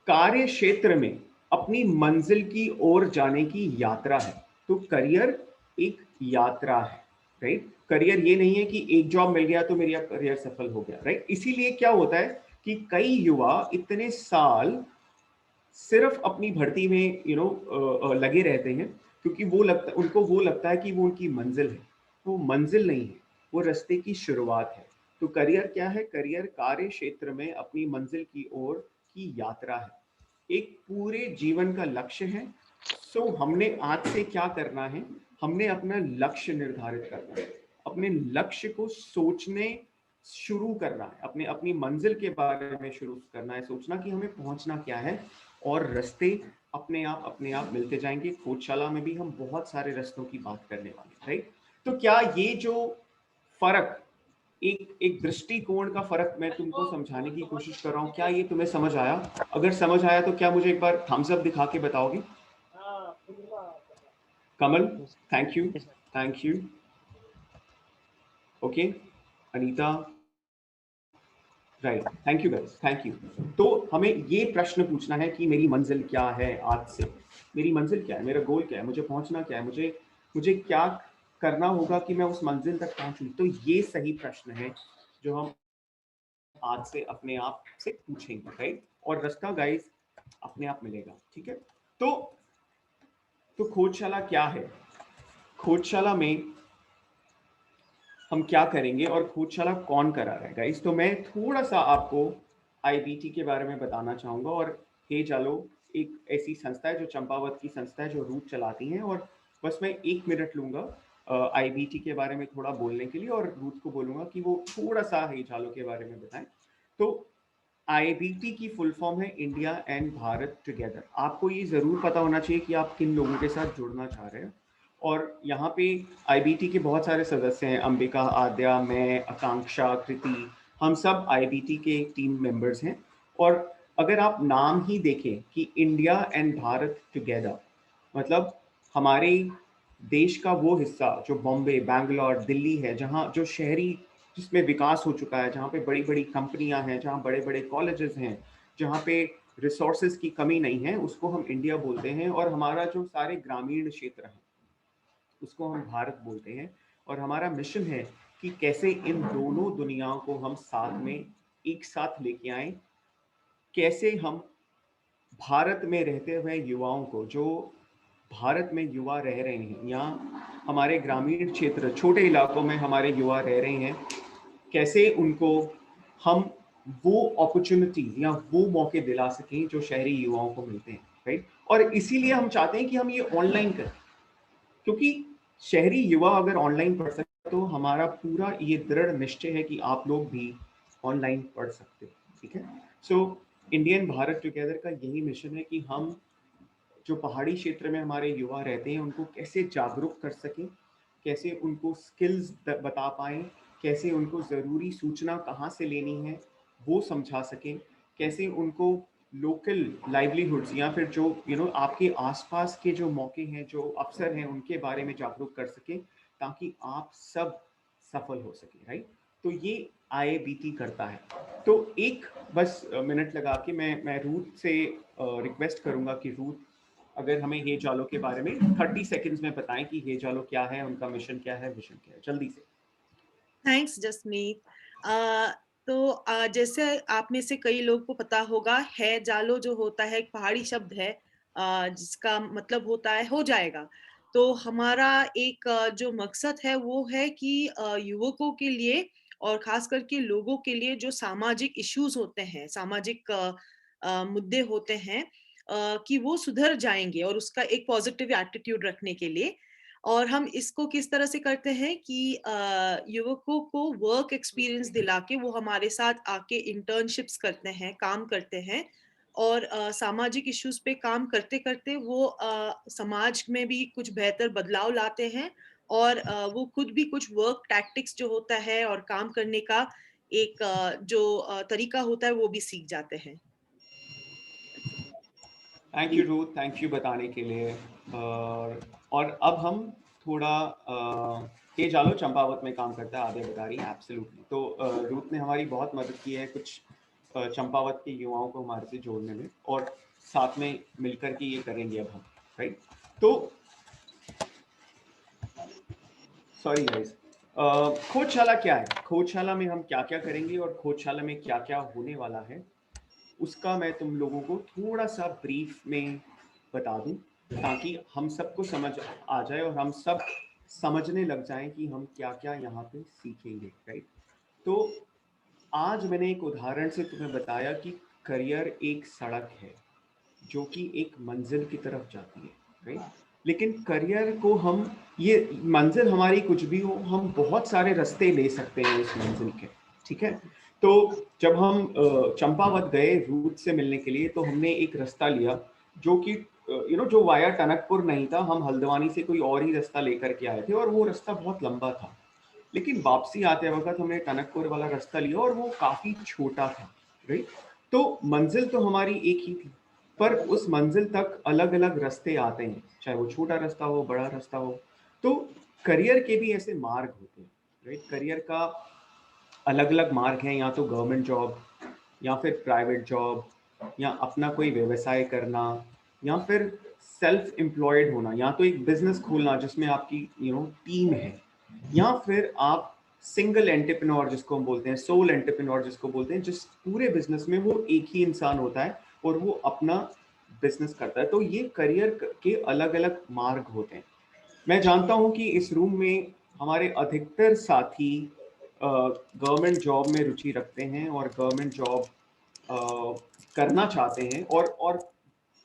कार्य क्षेत्र में अपनी मंजिल की ओर जाने की यात्रा है। तो करियर एक यात्रा है, राइट? करियर ये नहीं है कि एक जॉब मिल गया तो मेरा करियर सफल हो गया, राइट? इसीलिए क्या होता है कि कई युवा इतने साल सिर्फ अपनी भर्ती में लगे रहते हैं क्योंकि उनको वो लगता है कि वो उनकी मंजिल है। वो मंजिल नहीं है, वो रास्ते की शुरुआत है। तो करियर क्या है? करियर कार्य क्षेत्र में अपनी मंजिल की ओर की यात्रा है, एक पूरे जीवन का लक्ष्य है। सो हमने आज से क्या करना है? हमने अपना लक्ष्य निर्धारित करना है, अपने लक्ष्य को सोचने शुरू करना है, अपनी मंजिल के बारे में शुरू करना है, सोचना कि हमें पहुंचना क्या है, और रास्ते अपने आप मिलते जाएंगे। खोजशाला में भी हम बहुत सारे रास्तों की बात करने वाले, राइट? तो क्या ये जो फर्क, एक दृष्टिकोण का फर्क मैं तुमको समझाने की कोशिश कर रहा हूँ, क्या ये तुम्हें समझ आया? अगर समझ आया तो क्या मुझे एक बार थम्स अप दिखा के बताओगे? Kamal, thank you. Okay, Anita, right, thank you guys, thank you. तो हमें ये प्रश्न पूछना है कि मेरी मंजिल क्या है? आज से मेरी मंजिल क्या है, मेरा गोल क्या है, मुझे पहुंचना क्या है, मुझे क्या करना होगा कि मैं उस मंजिल तक पहुंचूं? तो ये सही प्रश्न है जो हम आज से अपने आप से पूछेंगे, राइट? और रास्ता गाइस अपने आप मिलेगा, ठीक है? तो खोजशाला क्या है? खोजशाला में हम क्या करेंगे और खोजशाला कौन करा रहा है गाइस? तो मैं थोड़ा सा आपको आईबीटी के बारे में बताना चाहूँगा। और हे जालो एक ऐसी संस्था है जो चंपावत की संस्था है जो रूट चलाती हैं, और बस मैं 1 मिनट लूँगा आईबीटी के बारे में थोड़ा बोलने के लिए, और रूट को बोलूँगा कि वो थोड़ा सा हे जालो के बारे में बताएं। तो आईबीटी की फुल फॉर्म है इंडिया एंड भारत टुगेदर। आपको ये ज़रूर पता होना चाहिए कि आप किन लोगों के साथ जुड़ना चाह रहे हैं। और यहाँ पे आईबीटी के बहुत सारे सदस्य हैं, अंबिका, आद्या, मैं, आकांक्षा, कृति, हम सब आईबीटी के टीम मेंबर्स हैं। और अगर आप नाम ही देखें कि इंडिया एंड भारत टुगेदर, मतलब हमारे देश का वो हिस्सा जो बॉम्बे, बैंगलोर, दिल्ली है, जहाँ जो शहरी जिसमें विकास हो चुका है, जहाँ पे बड़ी बड़ी कंपनियां हैं, जहाँ बड़े बड़े कॉलेजेस हैं, जहाँ पे रिसोर्सेज की कमी नहीं है, उसको हम इंडिया बोलते हैं। और हमारा जो सारे ग्रामीण क्षेत्र है उसको हम भारत बोलते हैं। और हमारा मिशन है कि कैसे इन दोनों दुनियाओं को हम साथ में एक साथ लेके आए, कैसे हम भारत में रहते हुए युवाओं को, जो भारत में युवा रह रहे हैं, यहाँ हमारे ग्रामीण क्षेत्र, छोटे इलाकों में हमारे युवा रह रहे हैं, कैसे उनको हम वो अपॉर्चुनिटीज या वो मौके दिला सकें जो शहरी युवाओं को मिलते हैं, राइट? और इसीलिए हम चाहते हैं कि हम ये ऑनलाइन करें, क्योंकि शहरी युवा अगर ऑनलाइन पढ़ सकते तो हमारा पूरा ये दृढ़ निश्चय है कि आप लोग भी ऑनलाइन पढ़ सकते हैं, ठीक है? सो इंडियन भारत टुगेदर का यही मिशन है कि हम जो पहाड़ी क्षेत्र में हमारे युवा रहते हैं उनको कैसे जागरूक कर सकें, कैसे उनको स्किल्स बता पाएं, कैसे उनको ज़रूरी सूचना कहाँ से लेनी है वो समझा सकें, कैसे उनको लोकल लाइवलीहुड्स या फिर जो आपके आसपास के जो मौके हैं, जो अवसर हैं, उनके बारे में जागरूक कर सकें, ताकि आप सब सफल हो सके, राइट? तो ये आईबीटी करता है। तो एक बस मिनट लगा के मैं रूथ से रिक्वेस्ट करूंगा कि रूथ अगर हमें हे जालो के बारे में 30 सेकंड्स में बताएं कि हे जालो क्या है, उनका मिशन क्या है, विजन क्या है, जल्दी से। थैंक्स जसमीत। तो जैसे आप में से कई लोगों को पता होगा, है जालो जो होता है एक पहाड़ी शब्द है, जिसका मतलब होता है हो जाएगा। तो हमारा एक जो मकसद है वो है कि युवकों के लिए और खास करके लोगों के लिए जो सामाजिक इश्यूज होते हैं, सामाजिक मुद्दे होते हैं, कि वो सुधर जाएंगे और उसका एक पॉजिटिव एटीट्यूड रखने के लिए। और हम इसको किस तरह से करते हैं कि युवकों को वर्क एक्सपीरियंस दिला के वो हमारे साथ आके इंटर्नशिप्स करते हैं, काम करते हैं, और सामाजिक इश्यूज पे काम करते करते वो समाज में भी कुछ बेहतर बदलाव लाते हैं, और वो खुद भी कुछ वर्क टैक्टिक्स जो होता है और काम करने का एक जो तरीका होता है वो भी सीख जाते हैं। Thank you Ruth, thank you बताने के लिए। और अब हम थोड़ा के जालो चंपावत में काम करता है, आगे बता रही है। एब्सोल्युटली। तो रूथ ने हमारी बहुत मदद की है कुछ चंपावत के युवाओं को हमारे से जोड़ने में, और साथ में मिलकर के ये करेंगे अब हम, राइट। तो सॉरी गाइस, खोजशाला क्या है, खोजशाला में हम क्या क्या करेंगे और खोजशाला में क्या क्या होने वाला है, उसका मैं तुम लोगों को थोड़ा सा ब्रीफ में बता दूं, ताकि हम सबको समझ आ जाए और हम सब समझने लग जाएं कि हम क्या क्या यहाँ पे सीखेंगे, राइट। तो आज मैंने एक उदाहरण से तुम्हें बताया कि करियर एक सड़क है जो कि एक मंजिल की तरफ जाती है, राइट। लेकिन करियर को हम, ये मंजिल हमारी कुछ भी हो, हम बहुत सारे रास्ते ले सकते हैं उस मंजिल के, ठीक है। तो जब हम चंपावत गए रूथ से मिलने के लिए, तो हमने एक रास्ता लिया जो कि जो वाया टनकपुर नहीं था, हम हल्द्वानी से कोई और ही रास्ता लेकर के आए थे, और वो रास्ता बहुत लंबा था। लेकिन वापसी आते वक्त हमने टनकपुर वाला रास्ता लिया और वो काफी छोटा था, राइट। तो मंजिल तो हमारी एक ही थी, पर उस मंजिल तक अलग अलग रास्ते आते हैं, चाहे वो छोटा रास्ता हो, बड़ा रास्ता हो। तो करियर के भी ऐसे मार्ग होते हैं, राइट। करियर का अलग अलग मार्ग हैं, या तो गवर्नमेंट जॉब, या फिर प्राइवेट जॉब, या अपना कोई व्यवसाय करना, या फिर सेल्फ एम्प्लॉयड होना, या तो एक बिजनेस खोलना जिसमें आपकी टीम है, या फिर आप सिंगल एंटरप्रेन्योर जिसको हम बोलते हैं, सोल एंटरप्रेन्योर जिसको बोलते हैं, जिस पूरे बिजनेस में वो एक ही इंसान होता है और वो अपना बिजनेस करता है। तो ये करियर के अलग अलग मार्ग होते हैं। मैं जानता हूं कि इस रूम में हमारे अधिकतर साथी गवर्नमेंट जॉब में रुचि रखते हैं और गवर्नमेंट जॉब करना चाहते हैं, और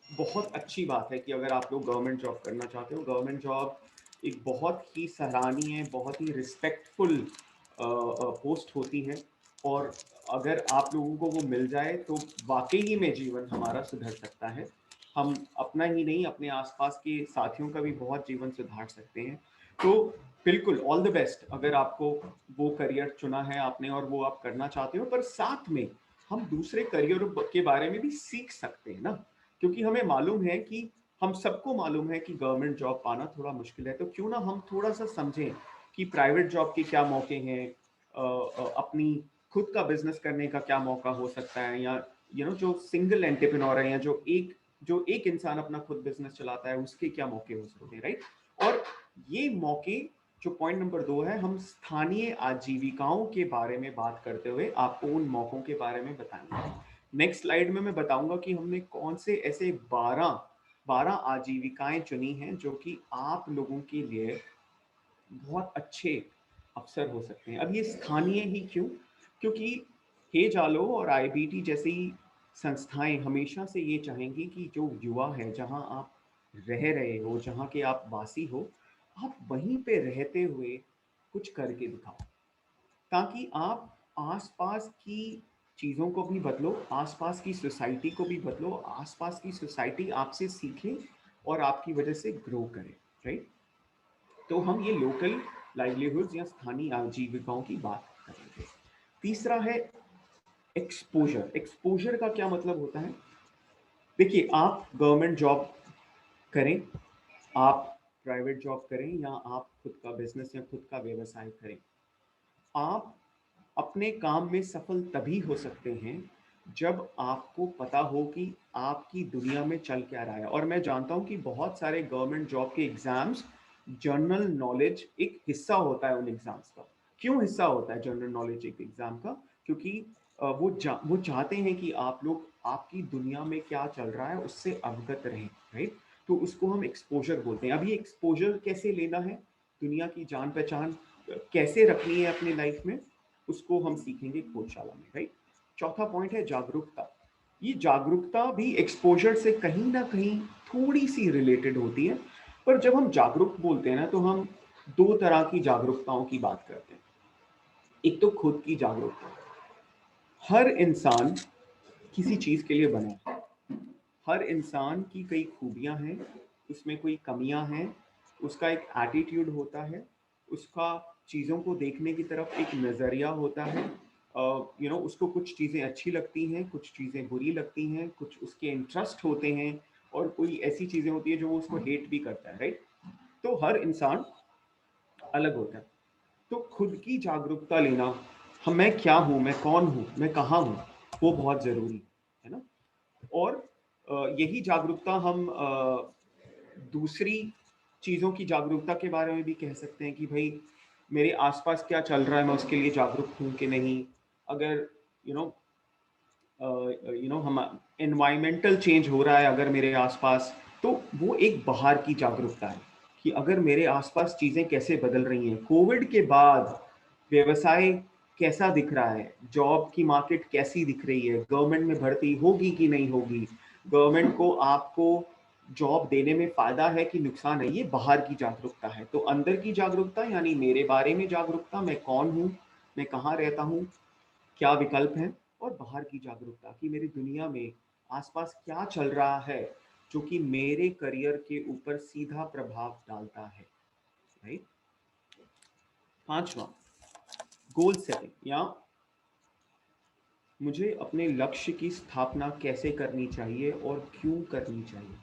बहुत अच्छी बात है कि अगर आप लोग गवर्नमेंट जॉब करना चाहते हो। गवर्नमेंट जॉब एक बहुत ही सराहनीय, बहुत ही रिस्पेक्टफुल पोस्ट होती है, और अगर आप लोगों को वो मिल जाए तो वाकई में जीवन हमारा सुधर सकता है। हम अपना ही नहीं, अपने आसपास के साथियों का भी बहुत जीवन सुधार सकते हैं। तो बिल्कुल ऑल द बेस्ट अगर आपको वो करियर चुना है आपने और वो आप करना चाहते हो, पर साथ में हम दूसरे करियर के बारे में भी सीख सकते हैं ना, क्योंकि हमें मालूम है कि हम सबको मालूम है कि गवर्नमेंट जॉब पाना थोड़ा मुश्किल है। तो क्यों ना हम थोड़ा सा समझें कि प्राइवेट जॉब के क्या मौके हैं, अपनी खुद का बिजनेस करने का क्या मौका हो सकता है, या जो सिंगल एंटरप्रेन्योर है, या जो एक इंसान अपना खुद बिजनेस चलाता है, उसके क्या मौके हो सकते हैं, राइट। और ये मौके, जो पॉइंट नंबर 2 है, हम स्थानीय आजीविकाओं के बारे में बात करते हुए आपको उन मौकों के बारे में बताएंगे। नेक्स्ट स्लाइड में मैं बताऊंगा कि हमने कौन से ऐसे 12 आजीविकाएं चुनी हैं जो कि आप लोगों के लिए बहुत अच्छे अवसर हो सकते हैं। अब ये स्थानीय ही क्यों? क्योंकि हे जालो और आईबीटी जैसी संस्थाएं हमेशा से ये चाहेंगी कि जो युवा है, जहां आप रह रहे हो, जहां के आप वासी हो, आप वहीं पे रहते हुए कुछ करके दिखाओ, ताकि आप आसपास की चीज़ों को भी बदलो, आसपास की सोसाइटी को भी बदलो, आसपास की सोसाइटी आपसे सीखे और आपकी वजह से ग्रो करे, राइट। तो हम ये लोकल लाइवलीहुड्स या स्थानीय आजीविकाओं की बात करेंगे। तीसरा है एक्सपोजर। एक्सपोजर का क्या मतलब होता है? देखिए, आप गवर्नमेंट जॉब करें, आप प्राइवेट जॉब करें, या आप खुद का बिजनेस या खुद का व्यवसाय करें, आप अपने काम में सफल तभी हो सकते हैं जब आपको पता हो कि आपकी दुनिया में चल क्या रहा है। और मैं जानता हूं कि बहुत सारे गवर्नमेंट जॉब के एग्जाम्स, जनरल नॉलेज एक हिस्सा होता है उन एग्जाम्स का। क्यों हिस्सा होता है जनरल नॉलेज एक एग्जाम का? क्योंकि वो चाहते हैं कि आप लोग आपकी दुनिया में क्या चल रहा है उससे अवगत रहें, राइट? तो उसको हम एक्सपोजर बोलते हैं। अभी एक्सपोजर कैसे लेना है, दुनिया की जान पहचान कैसे रखनी है अपने लाइफ में, उसको हम सीखेंगे खोजशाला में, राइट? चौथा पॉइंट है जागरूकता। ये जागरूकता भी एक्सपोजर से कहीं ना कहीं थोड़ी सी रिलेटेड होती है, पर जब हम जागरूक बोलते हैं ना तो हम दो तरह की जागरूकताओं की बात करते हैं। एक तो खुद की जागरूकता, हर इंसान किसी चीज के लिए बना है, हर इंसान की कई खूबियां हैं, उसमें कोई कमियां हैं, उसका एक एटीट्यूड होता है, उसका चीज़ों को देखने की तरफ एक नज़रिया होता है, उसको कुछ चीज़ें अच्छी लगती हैं, कुछ चीज़ें बुरी लगती हैं, कुछ उसके इंटरेस्ट होते हैं, और कोई ऐसी चीज़ें होती है जो वो उसको हेट भी करता है, राइट? तो हर इंसान अलग होता है। तो खुद की जागरूकता लेना, मैं क्या हूँ, मैं कौन हूँ, मैं कहाँ हूँ, वो बहुत ज़रूरी है ना। और यही जागरूकता हम दूसरी चीज़ों की जागरूकता के बारे में भी कह सकते हैं कि भाई मेरे आसपास क्या चल रहा है, मैं उसके लिए जागरूक हूँ कि नहीं। अगर हम एनवायरमेंटल चेंज हो रहा है अगर मेरे आसपास, तो वो एक बाहर की जागरूकता है कि अगर मेरे आसपास चीज़ें कैसे बदल रही हैं। कोविड के बाद व्यवसाय कैसा दिख रहा है, जॉब की मार्केट कैसी दिख रही है, गवर्नमेंट में भर्ती होगी कि नहीं होगी, गवर्नमेंट को आपको जॉब देने में फायदा है कि नुकसान है, ये बाहर की जागरूकता है। तो अंदर की जागरूकता यानी मेरे बारे में जागरूकता, मैं कौन हूँ, मैं कहाँ रहता हूँ, क्या विकल्प हैं। और बाहर की जागरूकता कि मेरी दुनिया में आसपास क्या चल रहा है जो कि मेरे करियर के ऊपर सीधा प्रभाव डालता है, राइट? पांचवा, गोल सेटिंग, या मुझे अपने लक्ष्य की स्थापना कैसे करनी चाहिए और क्यों करनी चाहिए।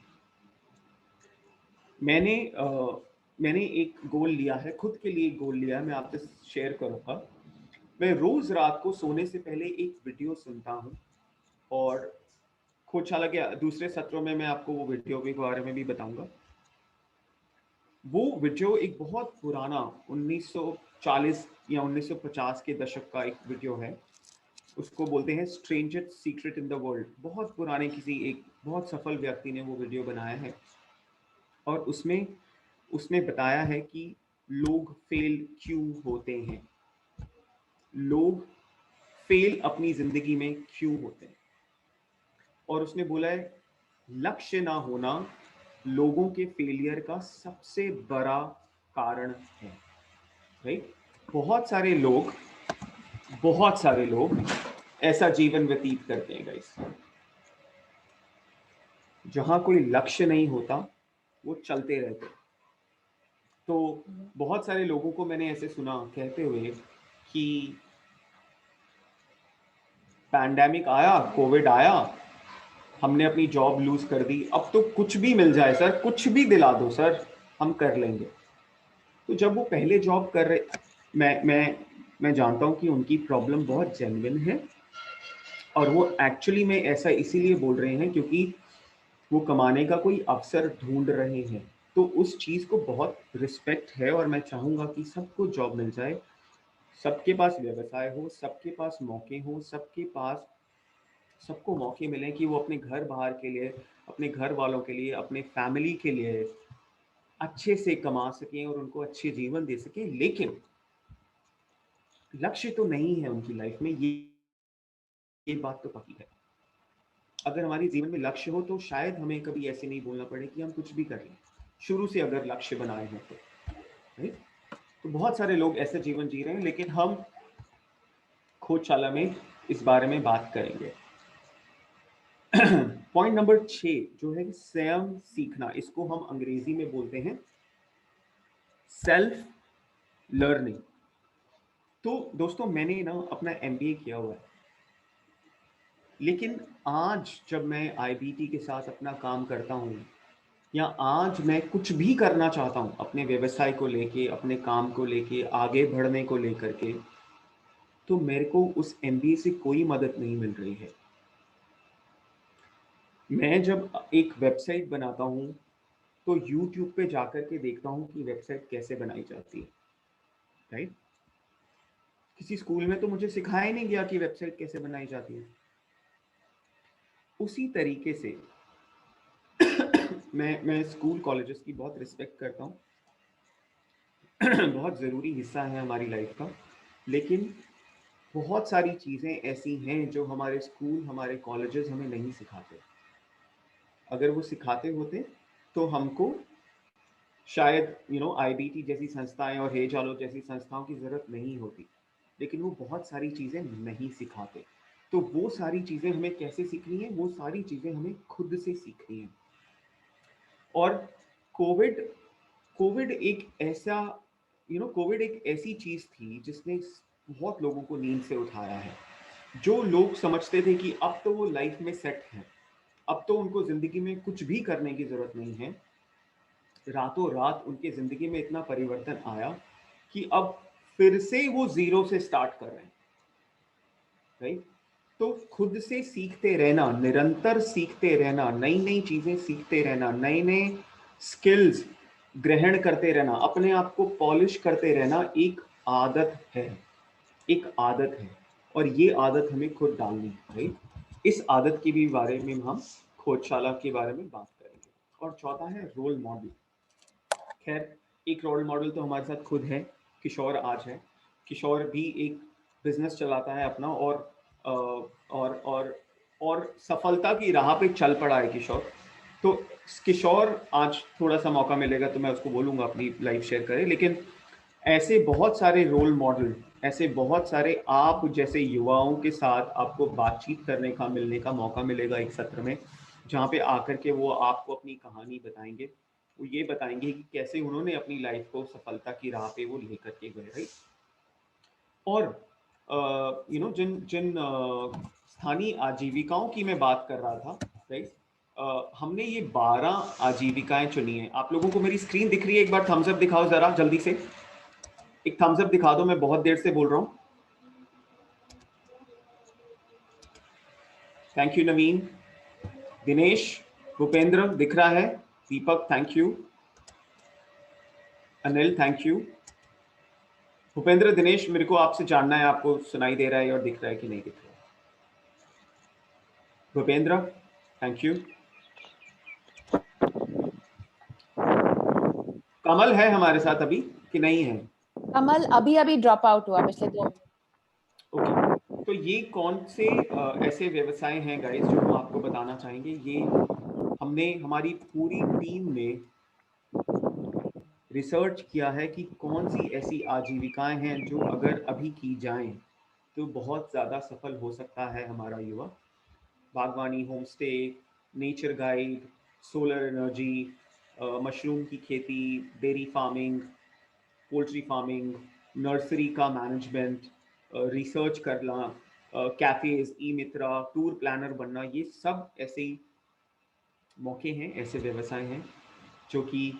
मैंने एक गोल लिया है, खुद के लिए एक गोल लिया है, मैं आपसे शेयर करूंगा। मैं रोज रात को सोने से पहले एक वीडियो सुनता हूँ, और खोजशाला के दूसरे सत्रों में मैं आपको वो वीडियो के बारे में भी बताऊंगा। वो वीडियो एक बहुत पुराना 1940 या 1950 के दशक का एक वीडियो है। उसको बोलते हैं strangest secret in the world. बहुत पुराने किसी एक बहुत सफल व्यक्ति ने वो वीडियो बनाया है, और उसने बताया है कि लोग फेल क्यों होते हैं, लोग फेल अपनी जिंदगी में क्यों होते हैं। और उसने बोला है लक्ष्य ना होना लोगों के फेलियर का सबसे बड़ा कारण है, राइट? बहुत सारे लोग ऐसा जीवन व्यतीत करते हैं गाइस, जहां कोई लक्ष्य नहीं होता, वो चलते रहते। तो बहुत सारे लोगों को मैंने ऐसे सुना कहते हुए कि पैंडेमिक आया, कोविड आया, हमने अपनी जॉब लूज कर दी, अब तो कुछ भी मिल जाए सर, कुछ भी दिला दो सर, हम कर लेंगे। तो जब वो पहले जॉब कर रहे, मैं जानता हूं कि उनकी प्रॉब्लम बहुत जेन्युइन है, और वो एक्चुअली में ऐसा इसीलिए बोल रहे हैं क्योंकि वो कमाने का कोई अवसर ढूंढ रहे हैं। तो उस चीज को बहुत रिस्पेक्ट है, और मैं चाहूंगा कि सबको जॉब मिल जाए, सबके पास व्यवसाय हो, सबके पास मौके हो, सबको मौके मिले कि वो अपने घर बाहर के लिए, अपने घर वालों के लिए, अपने फैमिली के लिए अच्छे से कमा सकें और उनको अच्छे जीवन दे सकें। लेकिन लक्ष्य तो नहीं है उनकी लाइफ में, ये बात तो पक्की है। अगर हमारे जीवन में लक्ष्य हो तो शायद हमें कभी ऐसे नहीं बोलना पड़े कि हम कुछ भी कर लें, शुरू से अगर लक्ष्य बनाए हैं तो, राइट? तो बहुत सारे लोग ऐसा जीवन जी रहे हैं, लेकिन हम खोजशाला में इस बारे में बात करेंगे। पॉइंट नंबर 6 जो है स्वयं सीखना, इसको हम अंग्रेजी में बोलते हैं सेल्फ लर्निंग। तो दोस्तों मैंने ना अपना MBA किया हुआ है, लेकिन आज जब मैं IBT के साथ अपना काम करता हूँ, या आज मैं कुछ भी करना चाहता हूँ अपने व्यवसाय को लेके, अपने काम को लेके, आगे बढ़ने को लेकर के, तो मेरे को उस MBA से कोई मदद नहीं मिल रही है। मैं जब एक वेबसाइट बनाता हूँ तो YouTube पे जाकर के देखता हूँ कि वेबसाइट कैसे बनाई जाती है, राइट? किसी स्कूल में तो मुझे सिखाया ही नहीं गया कि वेबसाइट कैसे बनाई जाती है। उसी तरीके से मैं स्कूल कॉलेजेस की बहुत रिस्पेक्ट करता हूँ बहुत ज़रूरी हिस्सा है हमारी लाइफ का, लेकिन बहुत सारी चीज़ें ऐसी हैं जो हमारे स्कूल, हमारे कॉलेजेस हमें नहीं सिखाते। अगर वो सिखाते होते तो हमको शायद IBT जैसी संस्थाएं और हे जालो जैसी संस्थाओं की ज़रूरत नहीं होती, लेकिन वो बहुत सारी चीज़ें नहीं सिखाते। तो वो सारी चीज़ें हमें कैसे सीखनी है? वो सारी चीज़ें हमें खुद से सीखनी है। और कोविड एक ऐसा कोविड एक ऐसी चीज़ थी जिसने बहुत लोगों को नींद से उठाया है। जो लोग समझते थे कि अब तो वो लाइफ में सेट हैं, अब तो उनको ज़िंदगी में कुछ भी करने की ज़रूरत नहीं है, रातों रात उनके ज़िंदगी में इतना परिवर्तन आया कि अब फिर से वो ज़ीरो से स्टार्ट कर रहे हैं, राइट? तो खुद से सीखते रहना, निरंतर सीखते रहना, नई नई चीज़ें सीखते रहना, नए नए स्किल्स ग्रहण करते रहना, अपने आप को पॉलिश करते रहना एक आदत है, एक आदत है। और ये आदत हमें खुद डालनी है, राइट? इस आदत के भी बारे में हम खोजशाला के बारे में बात करेंगे। और चौथा है रोल मॉडल। खैर, एक रोल मॉडल तो हमारे साथ खुद है, किशोर आज है। किशोर भी एक बिजनेस चलाता है अपना और सफलता की राह पे चल पड़ा है किशोर। तो किशोर आज थोड़ा सा मौका मिलेगा तो मैं उसको बोलूँगा अपनी लाइफ शेयर करे, लेकिन ऐसे बहुत सारे रोल मॉडल, ऐसे बहुत सारे आप जैसे युवाओं के साथ आपको बातचीत करने का, मिलने का मौका मिलेगा एक सत्र में, जहाँ पे आकर के वो आपको अपनी कहानी बताएंगे। वो ये बताएंगे कि कैसे उन्होंने अपनी लाइफ को सफलता की राह पे वो लेकर के गए, राइट? और जिन जिन स्थानीय आजीविकाओं की मैं बात कर रहा था, राइट? हमने ये 12 आजीविकाएं चुनी हैं। आप लोगों को मेरी स्क्रीन दिख रही है? एक बार थम्स अप दिखाओ जरा जल्दी से, एक थम्स अप दिखा दो, मैं बहुत देर से बोल रहा हूँ। थैंक यू नवीन, दिनेश, भूपेंद्र दिख रहा है, Deepak thank you, Anil thank you. Bhupendra, Dinesh, मेरे को आपसे जानना है, आपको सुनाई दे रहा है और दिख रहा है कि नहीं दिख रहा है? Bhupendra thank you. कमल है हमारे साथ अभी कि नहीं है? कमल अभी ड्रॉप आउट हुआ पिछले 2 ओके, तो ये कौन से ऐसे व्यवसाय हैं गाइस जो हम आपको बताना चाहेंगे? ये हमने हमारी पूरी टीम ने रिसर्च किया है कि कौन सी ऐसी आजीविकाएं हैं जो अगर अभी की जाएं तो बहुत ज़्यादा सफल हो सकता है हमारा युवा। बागवानी, home stay, nature guide, solar energy, mushroom की खेती, dairy farming, poultry farming, nursery का मैनेजमेंट, रिसर्च करना, कैफ़ेज़, ई मित्रा, टूर प्लानर बनना, ये सब ऐसे मौके हैं, ऐसे व्यवसाय हैं जो कि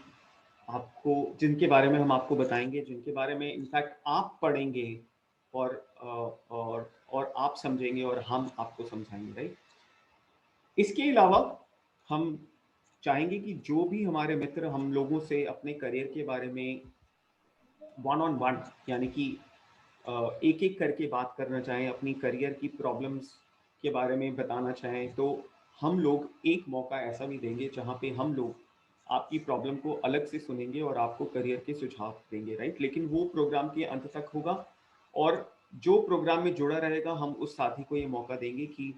आपको, जिनके बारे में हम आपको बताएंगे, जिनके बारे में इनफैक्ट आप पढ़ेंगे और आप समझेंगे और हम आपको समझाएंगे, राइट? इसके अलावा हम चाहेंगे कि जो भी हमारे मित्र हम लोगों से अपने करियर के बारे में वन ऑन वन, यानी कि एक एक करके बात करना चाहें, अपनी करियर की प्रॉब्लम्स के बारे में बताना चाहें, तो हम लोग एक मौका ऐसा भी देंगे जहाँ पे हम लोग आपकी प्रॉब्लम को अलग से सुनेंगे और आपको करियर के सुझाव देंगे, राइट? लेकिन वो प्रोग्राम के अंत तक होगा, और जो प्रोग्राम में जुड़ा रहेगा हम उस साथी को ये मौका देंगे कि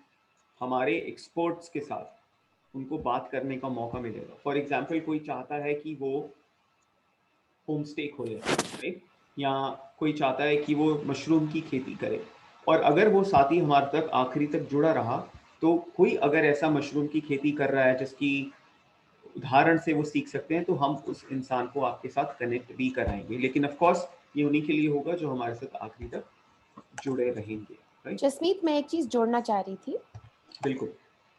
हमारे एक्सपर्ट्स के साथ उनको बात करने का मौका मिलेगा। फॉर एग्जाम्पल, कोई चाहता है कि वो होम स्टे खोले, राइट? या कोई चाहता है कि वो मशरूम की खेती करे, और अगर वो साथी हमारे तक आखिरी तक जुड़ा रहा, तो कोई अगर ऐसा मशरूम की खेती कर रहा है जिसकी उदाहरण से वो सीख सकते हैं, तो हम उस इंसान को आपके साथ कनेक्ट भी कराएंगे। लेकिन ऑफ कोर्स ये उन्हीं के लिए होगा जो हमारे साथ आखिरी तक जुड़े रहेंगे, राइट? जसमीत, मैं एक चीज जोड़ना चाह रही थी। बिल्कुल।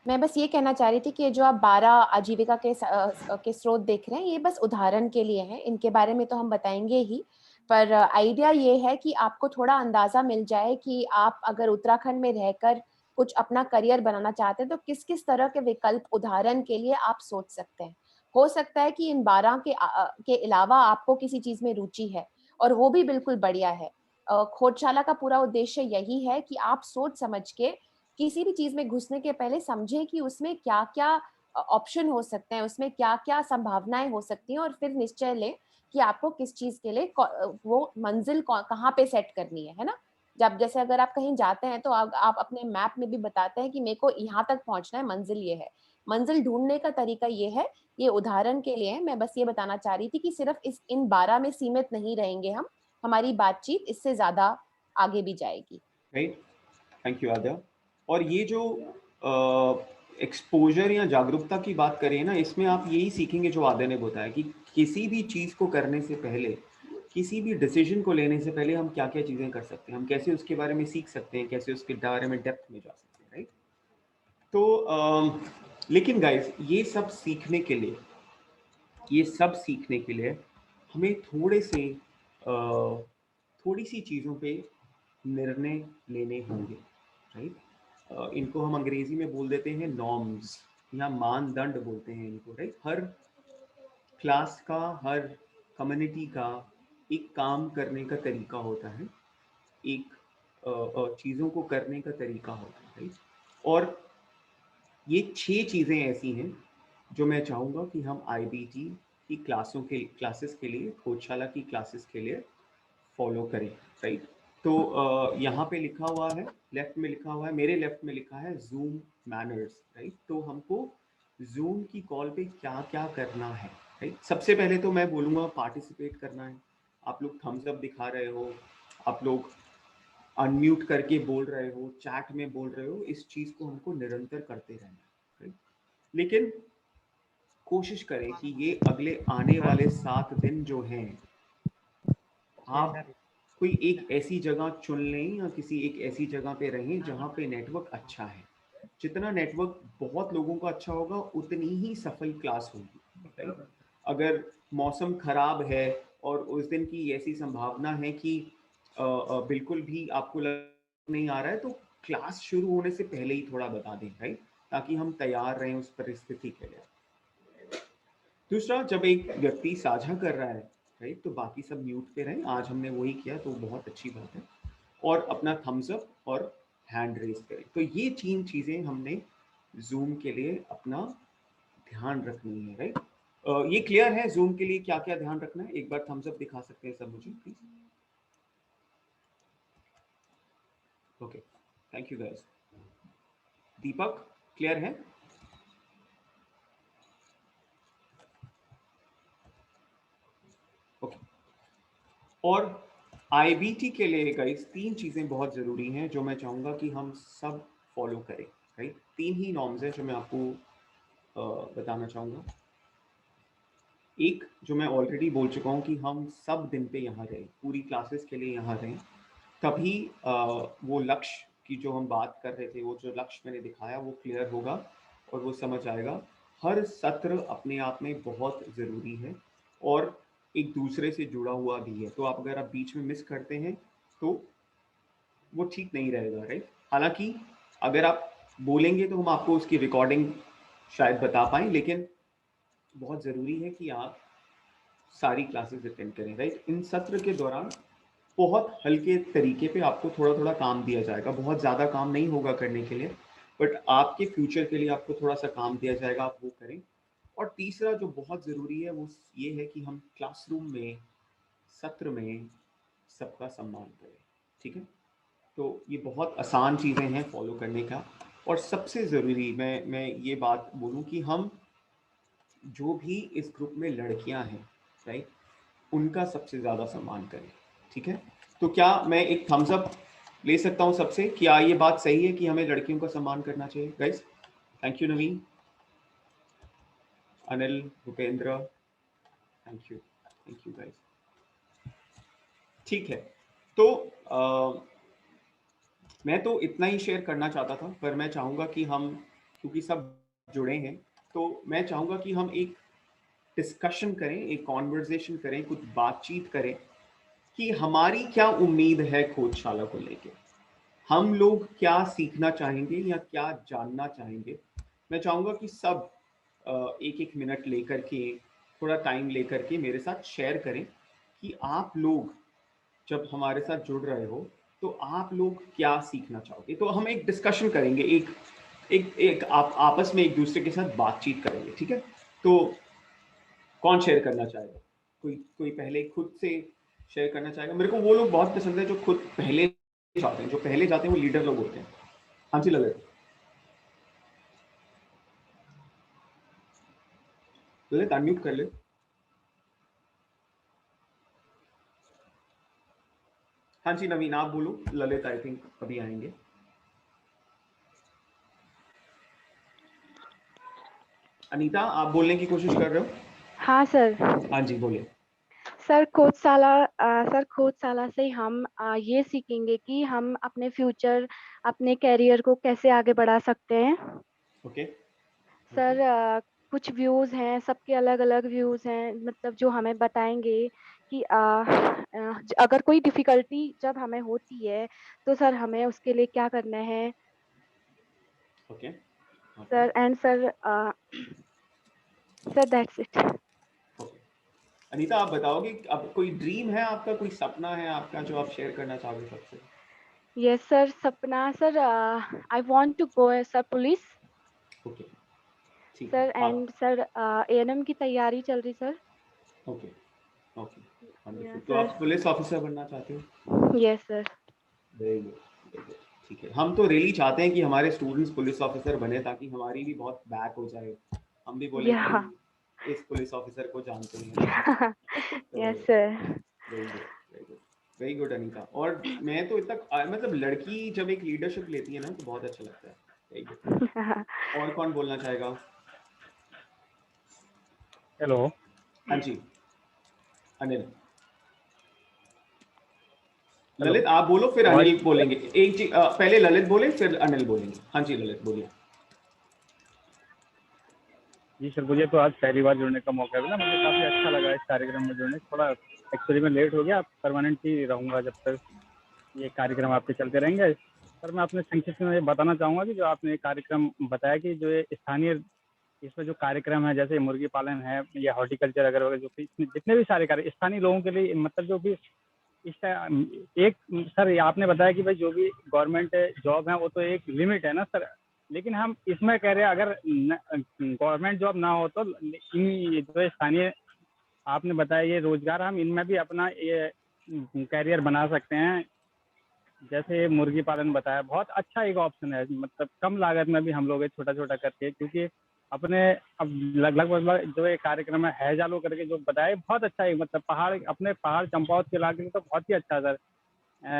मैं बस ये कहना चाह रही थी कि जो आप 12 आजीविका के स्रोत देख रहे हैं, ये बस उदाहरण के लिए हैं, इनके बारे में तो हम बताएंगे ही, पर आइडिया ये है कि आपको थोड़ा अंदाजा मिल जाए कि आप अगर उत्तराखंड में रहकर कुछ अपना करियर बनाना चाहते हैं तो किस किस तरह के विकल्प उदाहरण के लिए आप सोच सकते हैं। हो सकता है कि इन 12 के अलावा आपको किसी चीज में रुचि है, और वो भी बिल्कुल बढ़िया है। खोजशाला का पूरा उद्देश्य यही है कि आप सोच समझ के किसी भी चीज में घुसने के पहले समझें कि उसमें क्या क्या ऑप्शन हो सकते हैं, उसमें क्या क्या संभावनाएं हो सकती हैं, और फिर निश्चय लें कि आपको किस चीज के लिए वो मंजिल कहाँ पे सेट करनी है ना। जब जैसे अगर आप कहीं जाते हैं तो आप अपने मैप में भी बताते हैं कि मेरे को यहाँ तक पहुंचना है, मंजिल ये है। मंजिल ढूंढने का तरीका ये है, ये उदाहरण के लिए है, मैं बस ये बताना चाह रही थी कि सिर्फ इन 12 में सीमित नहीं रहेंगे हम, हमारी बातचीत इससे ज्यादा आगे भी जाएगी। राइट, थैंक यू आद्या। और ये जो एक्सपोजर या जागरूकता की बात करें ना, इसमें आप यही सीखेंगे जो आद्या ने बताया कि किसी भी चीज़ को करने से पहले, किसी भी डिसीजन को लेने से पहले हम क्या क्या चीज़ें कर सकते हैं, हम कैसे उसके बारे में सीख सकते हैं, कैसे उसके बारे में डेप्थ में जा सकते हैं, राइट। तो लेकिन गाइस, ये सब सीखने के लिए हमें थोड़ी सी चीज़ों पे निर्णय लेने होंगे, राइट। इनको हम अंग्रेजी में बोल देते हैं नॉर्म्स या मानदंड बोलते हैं इनको, राइट। हर क्लास का, हर कम्युनिटी का एक काम करने का तरीका होता है, एक चीज़ों को करने का तरीका होता है, राइट। और ये 6 चीज़ें ऐसी हैं जो मैं चाहूँगा कि हम IBT की क्लासेस के लिए, खोजशाला की क्लासेस के लिए फॉलो करें, राइट। तो यहाँ पे लिखा हुआ है, लेफ्ट में लिखा हुआ है, मेरे लेफ्ट में लिखा है जूम मैनर्स, राइट। तो हमको जूम की कॉल पे क्या क्या करना है, राइट। सबसे पहले तो मैं बोलूँगा पार्टिसिपेट करना है। आप लोग थम्स अप दिखा रहे हो, आप लोग अनम्यूट करके बोल रहे हो, चैट में बोल रहे हो, इस चीज़ को हमको निरंतर करते रहना है, राइट। लेकिन कोशिश करें कि ये अगले आने वाले 7 दिन जो हैं, आप कोई एक ऐसी जगह चुन लें या किसी एक ऐसी जगह पे रहें जहाँ पे नेटवर्क अच्छा है। जितना नेटवर्क बहुत लोगों का अच्छा होगा, उतनी ही सफल क्लास होगी, राइट। अगर मौसम खराब है और उस दिन की ऐसी संभावना है कि बिल्कुल भी आपको नहीं आ रहा है, तो क्लास शुरू होने से पहले ही थोड़ा बता दें, राइट, ताकि हम तैयार रहें उस परिस्थिति के लिए। दूसरा, जब एक व्यक्ति साझा कर रहा है, राइट, तो बाकी सब म्यूट पे रहें। आज हमने वही किया, तो बहुत अच्छी बात है। और अपना थम्स अप और हैंड रेज करें। तो ये 3 चीज़ें हमने जूम के लिए अपना ध्यान रखनी है, राइट। ये क्लियर है जूम के लिए क्या क्या ध्यान रखना है? एक बार थम्स अप दिखा सकते हैं सब मुझे, please. Okay, thank you guys. Deepak, clear है? ओके। और IBT के लिए गाइस 3 चीज़ें बहुत ज़रूरी हैं जो मैं चाहूँगा कि हम सब फॉलो करें, राइट। 3 ही नॉर्म्स हैं जो मैं आपको बताना चाहूँगा। एक जो मैं ऑलरेडी बोल चुका हूँ कि हम सब दिन पे यहाँ रहें, पूरी क्लासेस के लिए यहाँ रहें, तभी वो लक्ष्य की जो हम बात कर रहे थे, वो जो लक्ष्य मैंने दिखाया वो क्लियर होगा और वो समझ आएगा। हर सत्र अपने आप में बहुत ज़रूरी है और एक दूसरे से जुड़ा हुआ भी है। तो आप अगर आप बीच में मिस करते हैं तो वो ठीक नहीं रहेगा, राइट। हालांकि अगर आप बोलेंगे तो हम आपको उसकी रिकॉर्डिंग शायद बता पाएँ, लेकिन बहुत ज़रूरी है कि आप सारी क्लासेस अटेंड करें, राइट। इन सत्र के दौरान बहुत हल्के तरीके पे आपको थोड़ा थोड़ा काम दिया जाएगा, बहुत ज़्यादा काम नहीं होगा करने के लिए, बट आपके फ्यूचर के लिए आपको थोड़ा सा काम दिया जाएगा, आप वो करें। और तीसरा जो बहुत ज़रूरी है वो ये है कि हम क्लासरूम में, सत्र में सबका सम्मान करें, ठीक है। तो ये बहुत आसान चीज़ें हैं फॉलो करने का। और सबसे ज़रूरी मैं ये बात बोलूँ कि हम जो भी इस ग्रुप में लड़कियां हैं, राइट, उनका सबसे ज़्यादा सम्मान करें, ठीक है। तो क्या मैं एक थम्स अप ले सकता हूँ सबसे, क्या ये बात सही है कि हमें लड़कियों का सम्मान करना चाहिए guys? Thank you Naveen, Anil, Bhupendra, thank you guys. ठीक है, तो मैं तो इतना ही शेयर करना चाहता था, पर मैं चाहूँगा कि हम, क्योंकि सब जुड़े हैं, तो मैं चाहूँगा कि हम एक डिस्कशन करें, एक कॉन्वर्सेशन करें, कुछ बातचीत करें कि हमारी क्या उम्मीद है खोजशाला को लेके, हम लोग क्या सीखना चाहेंगे या क्या जानना चाहेंगे। मैं चाहूँगा कि सब एक एक मिनट लेकर के, थोड़ा टाइम लेकर के मेरे साथ शेयर करें कि आप लोग जब हमारे साथ जुड़ रहे हो तो आप लोग क्या सीखना चाहोगे? तो हम एक डिस्कशन करेंगे, एक आप आपस में एक दूसरे के साथ बातचीत करेंगे, ठीक है? तो कौन शेयर करना चाहेगा? कोई पहले खुद से शेयर करना चाहेगा? मेरे को वो लोग बहुत पसंद है जो खुद पहले जाते हैं, जो पहले जाते हैं वो लीडर लोग होते हैं। हाँ जी ललित, ललित अनम्यूट कर ले। हाँ जी नवीन आप बोलो, ललित आई थिंक अभी आएंगे। अनीता आप बोलने की कोशिश कर रहे हो? हाँ सर। हाँ जी बोलिए। सर खोज साला से हम ये सीखेंगे कि हम अपने फ्यूचर, अपने करियर को कैसे आगे बढ़ा सकते हैं। ओके। सर कुछ व्यूज हैं, सबके अलग अलग व्यूज हैं, मतलब जो हमें बताएंगे कि अगर कोई डिफिकल्टी जब हमें होती है तो सर हमें उसके लिए क्या करना है। Okay sir and sir that's it. Anita आप बताओगे, अब कोई ड्रीम है आपका, कोई सपना है आपका जो आप शेयर करना चाहोगे सबसे? Yes sir, Sapna sir, I want to go sir police. Okay ठीक सर है। एंड सर एएनएम की तैयारी चल रही sir. Okay okay wonderful. Yes तो आप पुलिस ऑफिसर बनना चाहते हो? Sir. Yes sir. Very good, ठीक है। हम तो रियली चाहते हैं कि हमारे स्टूडेंट्स पुलिस ऑफिसर बने ताकि हमारी भी बहुत बैक हो जाए, हम भी बोले कि हम इस पुलिस ऑफिसर को जानते हैं। Yes sir. Very good very good very good Anita. और मैं तो इतना मतलब लड़की जब एक लीडरशिप लेती है ना तो बहुत अच्छा लगता है। Very good. और कौन बोलना चाहेगा? हेलो। हाँ जी अनिल। ललित आप बोलो फिर अनिल बोलेंगे। एक चीज पहले ललित बोले फिर अनिल बोलेंगे। हाँ जी ललित बोलिए। जी सर, मुझे तो आज पहली बार जुड़ने का मौका मिला, मुझे काफ़ी अच्छा लगा इस कार्यक्रम में जुड़ने। थोड़ा एक्चुअली मैं लेट हो गया, परमानेंट ही रहूँगा जब तक ये कार्यक्रम आपके चलते रहेंगे। सर मैं अपने संक्षिप्त में ये बताना चाहूँगा कि जो आपने ये कार्यक्रम बताया कि जो ये स्थानीय इसमें जो कार्यक्रम है, जैसे मुर्गी पालन है या हॉर्टिकल्चर अगर जो जितने भी सारे कार्य स्थानीय लोगों के लिए, मतलब जो भी इस एक सर आपने बताया कि भाई जो भी गवर्नमेंट जॉब है वो तो एक लिमिट है ना सर, लेकिन हम इसमें कह रहे हैं अगर गवर्नमेंट जॉब ना हो तो इन जो स्थानीय आपने बताया ये रोजगार, हम इनमें भी अपना ये कैरियर बना सकते हैं। जैसे मुर्गी पालन बताया, बहुत अच्छा एक ऑप्शन है, मतलब कम लागत में भी हम लोग छोटा छोटा करके, क्योंकि अपने अब लगभग जो ये कार्यक्रम है हैजालो करके जो बताया बहुत अच्छा है, मतलब अपने पहाड़ चंपावत के इलाके में तो बहुत ही अच्छा है सर।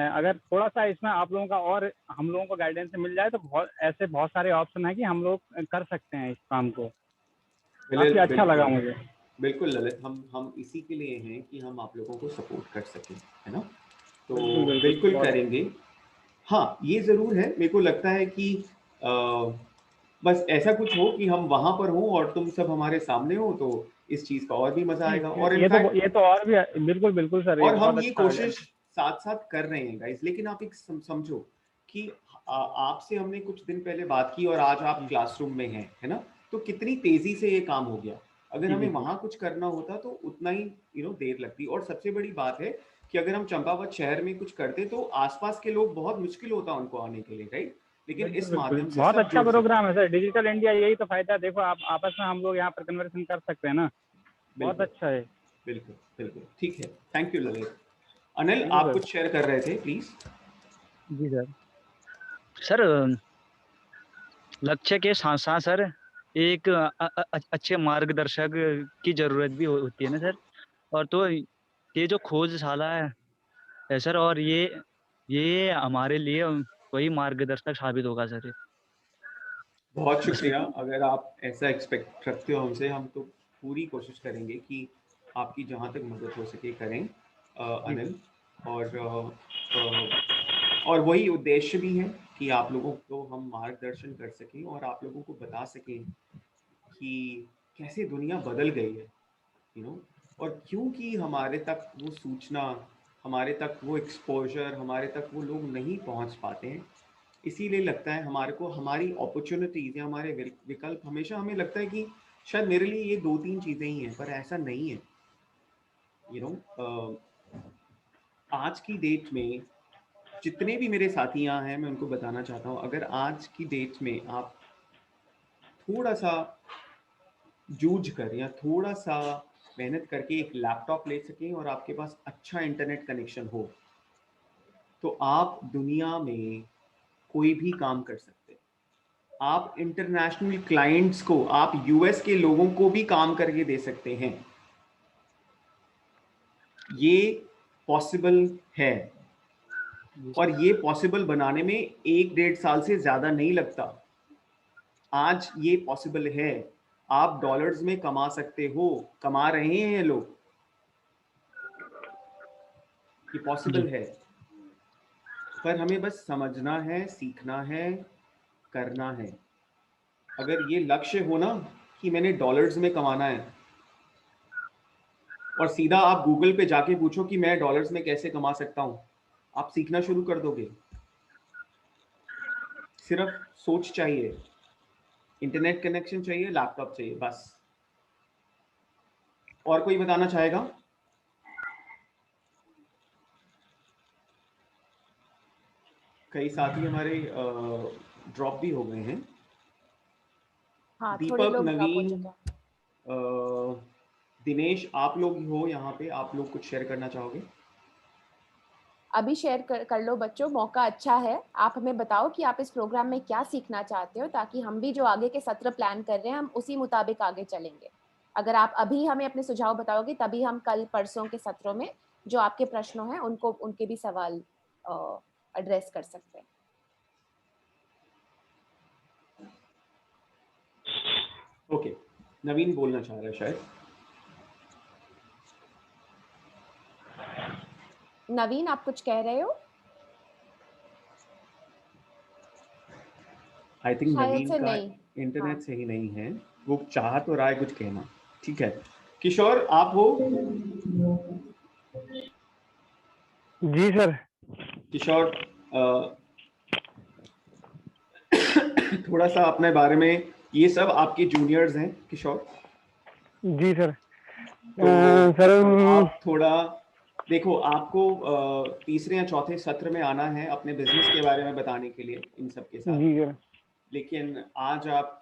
अगर थोड़ा सा इसमें आप लोगों का और हम लोगों को गाइडेंस मिल जाए तो बहुत सारे ऑप्शन है कि हम लोग कर सकते हैं इस काम को। काफी अच्छा लगा मुझे। बिल्कुल ललित, हम इसी के लिए हैं कि हम आप लोगों को सपोर्ट कर सकें, है ना? तो बिल्कुल करेंगे। हाँ ये जरूर है, मेरे को लगता है कि बस ऐसा कुछ हो कि हम वहां पर हो और तुम सब हमारे सामने हो तो इस चीज का और भी मजा आएगा। और ये तो और भी बिल्कुल सर, और हम ये कोशिश साथ साथ कर रहे हैं गाइस। लेकिन आप एक समझो कि आपसे हमने कुछ दिन पहले बात की और आज आप क्लासरूम में हैं, है ना? तो कितनी तेजी से ये काम हो गया। अगर हमें वहां कुछ करना होता तो उतना ही देर लगती। और सबसे बड़ी बात है कि अगर हम चंपावत शहर में कुछ करते तो आसपास के लोग बहुत मुश्किल होता उनको आने के लिए, राइट? लेकिन इस माध्यम से बहुत अच्छा प्रोग्राम है सर, डिजिटल इंडिया, यही तो फायदा है। देखो आप आपस में हम लोग यहाँ पर कन्वर्सेशन कर सकते हैं ना, बहुत अच्छा है। बिल्कुल बिल्कुल ठीक है, थैंक यू ललित। अनिल आप कुछ शेयर कर रहे थे प्लीज। जी सर लक्ष्य के साथ साथ सर एक अच्छे मार्गदर्शक की जरूरत भी होती है ना सर। और तो ये जो खोजशाला है सर, और ये हमारे लिए वही मार्गदर्शक साबित होगा सर। बहुत शुक्रिया। अगर आप ऐसा एक्सपेक्ट रखते हो हमसे, हम तो पूरी कोशिश करेंगे कि आपकी जहाँ तक मदद हो सके करें अनिल। और वही उद्देश्य भी है कि आप लोगों को हम मार्गदर्शन कर सकें और आप लोगों को बता सकें कि कैसे दुनिया बदल गई है, और क्योंकि हमारे तक वो सूचना, हमारे तक वो एक्सपोजर, हमारे तक वो लोग नहीं पहुंच पाते हैं। इसीलिए लगता है हमारे को हमारी अपॉर्चुनिटीज या हमारे विकल्प, हमेशा हमें लगता है कि शायद मेरे लिए ये 2-3 चीजें ही हैं, पर ऐसा नहीं है। आज की डेट में जितने भी मेरे साथी यहाँ हैं, मैं उनको बताना चाहता हूँ, अगर आज की डेट में आप थोड़ा सा जूझ कर या थोड़ा सा मेहनत करके एक लैपटॉप ले सकें और आपके पास अच्छा इंटरनेट कनेक्शन हो, तो आप दुनिया में कोई भी काम कर सकते हैं। आप इंटरनेशनल क्लाइंट्स को, आप यूएस के लोगों को भी काम करके दे सकते हैं। ये पॉसिबल है, और ये पॉसिबल बनाने में 1-1.5 साल से ज़्यादा नहीं लगता। आज ये पॉसिबल है, आप डॉलर्स में कमा सकते हो, कमा रहे हैं लोग, ये पॉसिबल है। पर हमें बस समझना है, सीखना है, करना है। अगर ये लक्ष्य हो ना कि मैंने डॉलर्स में कमाना है, और सीधा आप गूगल पे जाके पूछो कि मैं डॉलर्स में कैसे कमा सकता हूँ, आप सीखना शुरू कर दोगे। सिर्फ सोच चाहिए, इंटरनेट कनेक्शन चाहिए, लैपटॉप चाहिए, बस। और कोई बताना चाहेगा? कई साथी हमारे ड्रॉप भी हो गए हैं। हाँ, थोड़े दीपक, लोग ड्रॉप हो नवीन, चुके हैं। दिनेश, आप लोग हो यहाँ पे, आप लोग कुछ शेयर करना चाहोगे? अभी शेयर कर लो बच्चों, मौका अच्छा है। आप हमें बताओ कि आप इस प्रोग्राम में क्या सीखना चाहते हो, ताकि हम भी जो आगे के सत्र प्लान कर रहे हैं हम उसी मुताबिक आगे चलेंगे। अगर आप अभी हमें अपने सुझाव बताओगे तभी हम कल परसों के सत्रों में जो आपके प्रश्नों हैं उनको, उनके भी सवाल एड्रेस कर सकते हैं। ओके, नवीन बोलना चाह रहा है शायद। नवीन, आप कुछ कह रहे हो? आई थिंक शायद नवीन से का नहीं। इंटरनेट हाँ। से ही नहीं है, वो चाह तो रहा है कुछ कहना। ठीक है, किशोर आप हो? जी सर। किशोर, थोड़ा सा अपने बारे में, ये सब आपके जूनियर्स हैं किशोर। जी सर। तो सर आप थोड़ा देखो, आपको तीसरे या चौथे सत्र में आना है अपने बिजनेस के बारे में बताने के लिए इन सब के साथ। जी सर। लेकिन आज आप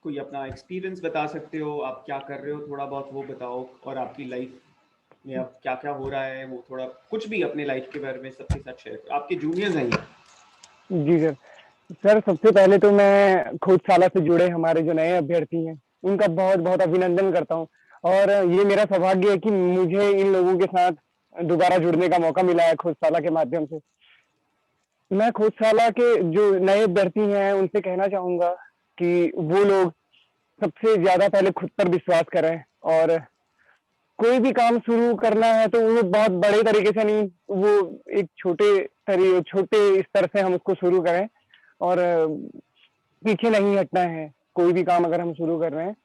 कोई अपना एक्सपीरियंस बता सकते हो, आप क्या कर रहे हो, थोड़ा बहुत वो बताओ, और आपकी लाइफ में अब क्या क्या हो रहा है, वो थोड़ा कुछ भी अपने लाइफ के बारे में सबके साथ शेयर करो। आपके जूनियर्स हैं ये। जी सर। सर सबसे पहले तो मैं खोजशाला से जुड़े हमारे जो नए अभ्यर्थी हैं उनका बहुत बहुत अभिनंदन करता हूं, और ये मेरा सौभाग्य है कि मुझे इन लोगों के साथ दोबारा जुड़ने का मौका मिला है खोजशाला के माध्यम से। मैं खोजशाला के जो नए अभ्यर्थी हैं उनसे कहना चाहूंगा कि वो लोग सबसे ज्यादा पहले खुद पर विश्वास करें, और कोई भी काम शुरू करना है तो वो बहुत बड़े तरीके से नहीं, वो एक छोटे स्तर से हम उसको शुरू करें, और पीछे नहीं हटना है। कोई भी काम अगर हम शुरू कर रहे हैं,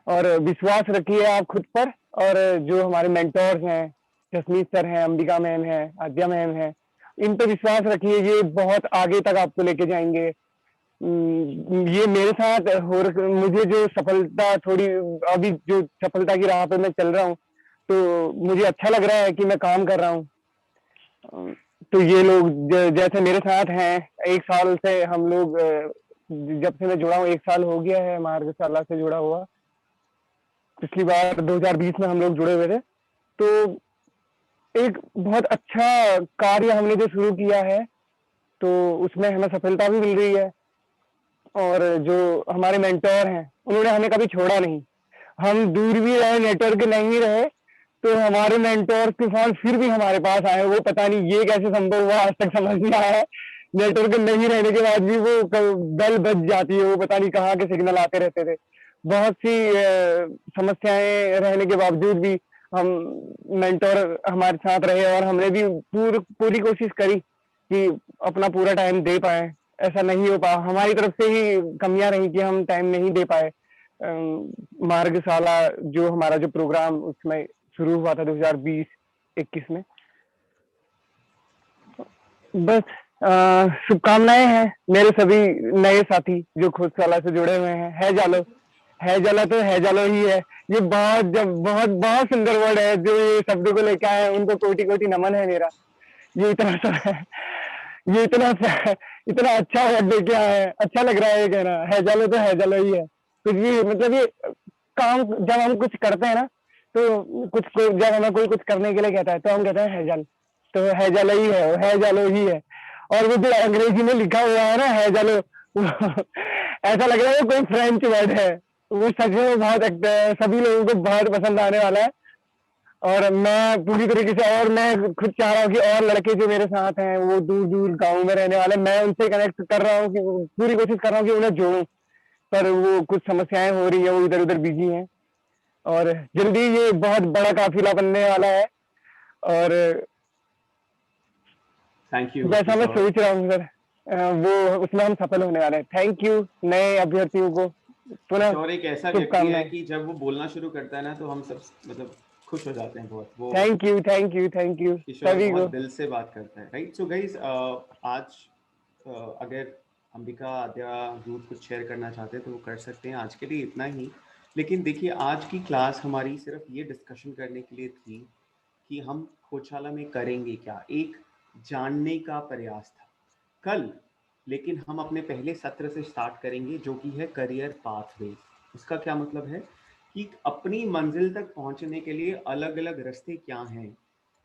और विश्वास रखिए आप खुद पर, और जो हमारे मेंटोर्स हैं, जसमीत सर हैं, अंबिका मैम हैं, आद्या मैम हैं, इन पर विश्वास रखिए, ये बहुत आगे तक आपको लेके जाएंगे। ये मेरे साथ मुझे जो सफलता थोड़ी, अभी जो सफलता की राह पे मैं चल रहा हूँ, तो मुझे अच्छा लग रहा है कि मैं काम कर रहा हूँ। तो ये लोग जैसे मेरे साथ हैं, 1 साल से हम लोग, जब से मैं जुड़ा हूँ 1 साल हो गया है मार्गशाला से जुड़ा हुआ। पिछली बार 2020 में हम लोग जुड़े हुए थे, तो एक बहुत अच्छा कार्य हमने जो शुरू किया है, तो उसमें हमें सफलता भी मिल रही है, और जो हमारे मेंटोर हैं उन्होंने हमें कभी छोड़ा नहीं। हम दूर भी रहे, नेटवर्क नहीं रहे, तो हमारे मेंटोर के फोन फिर भी हमारे पास आए। वो पता नहीं ये कैसे संभव हुआ, आज तक समझ नहीं आया है। नेटवर्क नहीं रहने के बाद भी वो बेल बज जाती है, वो पता नहीं कहाँ के सिग्नल आते रहते थे। बहुत सी समस्याएं रहने के बावजूद भी हम मेंटोर हमारे साथ रहे, और हमने भी पूरी कोशिश करी कि अपना पूरा टाइम दे पाए। ऐसा नहीं हो पाया, हमारी तरफ से ही कमियां रही कि हम टाइम नहीं दे पाए। मार्गशाला जो हमारा जो प्रोग्राम उसमें शुरू हुआ था 2020-21 में। बस शुभकामनाएं हैं मेरे सभी नए साथी जो खोजशाला से जुड़े हुए हैं। है जालो, है जाला तो है जालो ही है। ये बहुत बहुत सुंदर वर्ड है, जो ये शब्द को लेके आए हैं उनको कोटि कोटि नमन है मेरा। ये ये इतना अच्छा वर्ड लेके आए हैं, अच्छा लग रहा है ये कहना, है जालो तो है जालो ही है। कुछ भी मतलब ये काम जब हम कुछ करते हैं ना, तो जब हमें कोई कुछ करने के लिए कहता है तो हम कहते हैं है जाल, तो है जालो ही है जालो ही है। और वो जो अंग्रेजी में लिखा हुआ है ना है जालो, ऐसा लग रहा है कोई फ्रेंच वर्ड है। वो सच में बहुत सभी लोगों को बहुत पसंद आने वाला है। और मैं पूरी तरीके से, और मैं खुद चाह रहा हूँ कि और लड़के जो मेरे साथ हैं वो दूर दूर गाँव में रहने वाले, मैं उनसे कनेक्ट कर रहा हूँ, कि पूरी कोशिश कर रहा हूँ कि उन्हें जोड़ूं, पर वो कुछ समस्याएं हो रही है, वो इधर उधर बिजी हैं। और जल्दी ये बहुत बड़ा काफिला बनने वाला है, और थैंक यू जैसा मैं सोच रहा हूँ सर, वो उसमें हम सफल होने वाले हैं। थैंक यू नए अभ्यर्थियों को पुनः किशोर एक ऐसा व्यक्ति है कि जब वो बोलना शुरू करता है ना तो हम सब मतलब खुश हो जाते हैं बहुत। वो थैंक यू किशोर सभी को। बहुत दिल से बात करता है, राइट। सो गाइस, आज अगर अंबिका, आद्या, रूथ कुछ शेयर करना चाहते हैं तो वो कर सकते हैं। आज के लिए इतना ही। लेकिन देखिए, आज की क्लास हमारी सिर्फ ये डिस्कशन करने के लिए थी कि हम खोजशाला में करेंगे क्या, एक जानने का प्रयास था कल। लेकिन हम अपने पहले सत्र से स्टार्ट करेंगे जो कि है करियर पाथवे। उसका क्या मतलब है कि अपनी मंजिल तक पहुंचने के लिए अलग अलग रास्ते क्या हैं।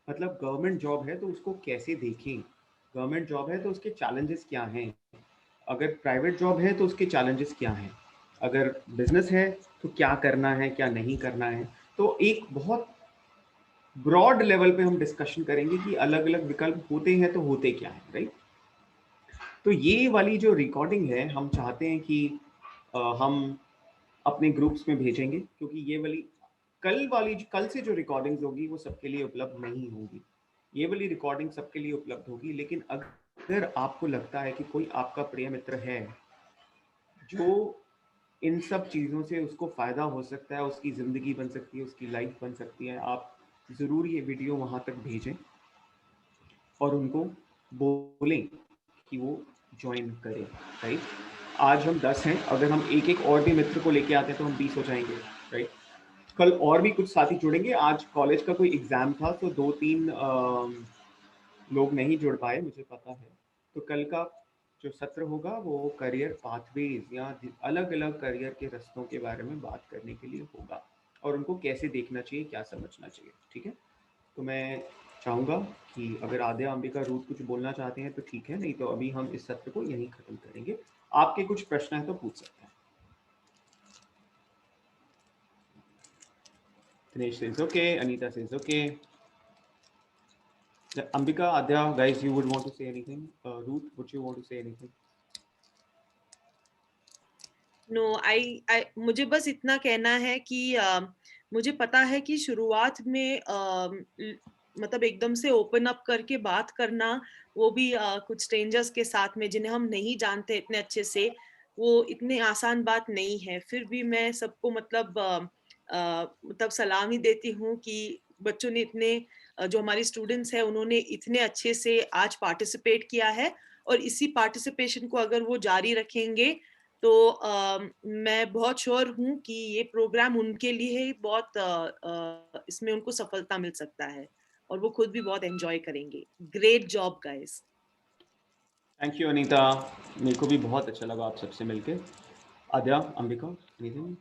मतलब गवर्नमेंट जॉब है तो उसको कैसे देखें, गवर्नमेंट जॉब है तो उसके चैलेंजेस क्या हैं, अगर प्राइवेट जॉब है तो उसके चैलेंजेस क्या हैं, अगर बिजनेस है तो क्या करना है क्या नहीं करना है। तो एक बहुत ब्रॉड लेवल पे हम डिस्कशन करेंगे कि अलग अलग विकल्प होते हैं तो होते क्या हैं, राइट। तो ये वाली जो रिकॉर्डिंग है हम चाहते हैं कि हम अपने ग्रुप्स में भेजेंगे, क्योंकि ये वाली कल से जो रिकॉर्डिंग्स होगी वो सबके लिए उपलब्ध नहीं होगी। ये वाली रिकॉर्डिंग सबके लिए उपलब्ध होगी। लेकिन अगर आपको लगता है कि कोई आपका प्रिय मित्र है जो इन सब चीज़ों से उसको फ़ायदा हो सकता है, उसकी ज़िंदगी बन सकती है, उसकी लाइफ बन सकती है, आप ज़रूर ये वीडियो वहाँ तक भेजें और उनको बोलें कि वो ज्वाइन करें, राइट। आज हम 10 हैं, अगर हम एक एक और भी मित्र को लेके आते हैं तो हम 20 हो जाएंगे, राइट। कल और भी कुछ साथी जुड़ेंगे। आज कॉलेज का कोई एग्ज़ाम था तो 2-3 लोग नहीं जुड़ पाए, मुझे पता है। तो कल का जो सत्र होगा वो करियर पाथवेज या अलग अलग करियर के रास्तों के बारे में बात करने के लिए होगा, और उनको कैसे देखना चाहिए, क्या समझना चाहिए, ठीक है। तो मैं चाहूँगा कि अगर आद्या, अंबिका, रूथ कुछ बोलना चाहते हैं तो ठीक है, नहीं तो अभी हम इस सत्र को यहीं ख़त्म करेंगे। आपके कुछ प्रश्न हैं तो पूछ सकते हैं। Dinesh says okay, Anita says okay. Ambika, Adya, guys, you would want to say anything? Ruth, would you want to say anything? No, I मुझे बस इतना कहना है कि मुझे पता है कि शुरुआत में मतलब एकदम से ओपन अप करके बात करना, वो भी कुछ स्ट्रेंजर्स के साथ में जिन्हें हम नहीं जानते इतने अच्छे से, वो इतनी आसान बात नहीं है। फिर भी मैं सबको मतलब सलाम ही देती हूँ कि बच्चों ने इतने जो हमारे स्टूडेंट्स हैं उन्होंने इतने अच्छे से आज पार्टिसिपेट किया है, और इसी पार्टिसिपेशन को अगर वो जारी रखेंगे तो मैं बहुत श्योर हूँ कि ये प्रोग्राम उनके लिए बहुत इसमें उनको सफलता मिल सकता है और वो खुद भी बहुत एंजॉय करेंगे। Great job guys. Thank you Anita, मेरे को भी बहुत अच्छा लगा आप सबसे मिलके। आद्या, अंबिका, एनीथिंग?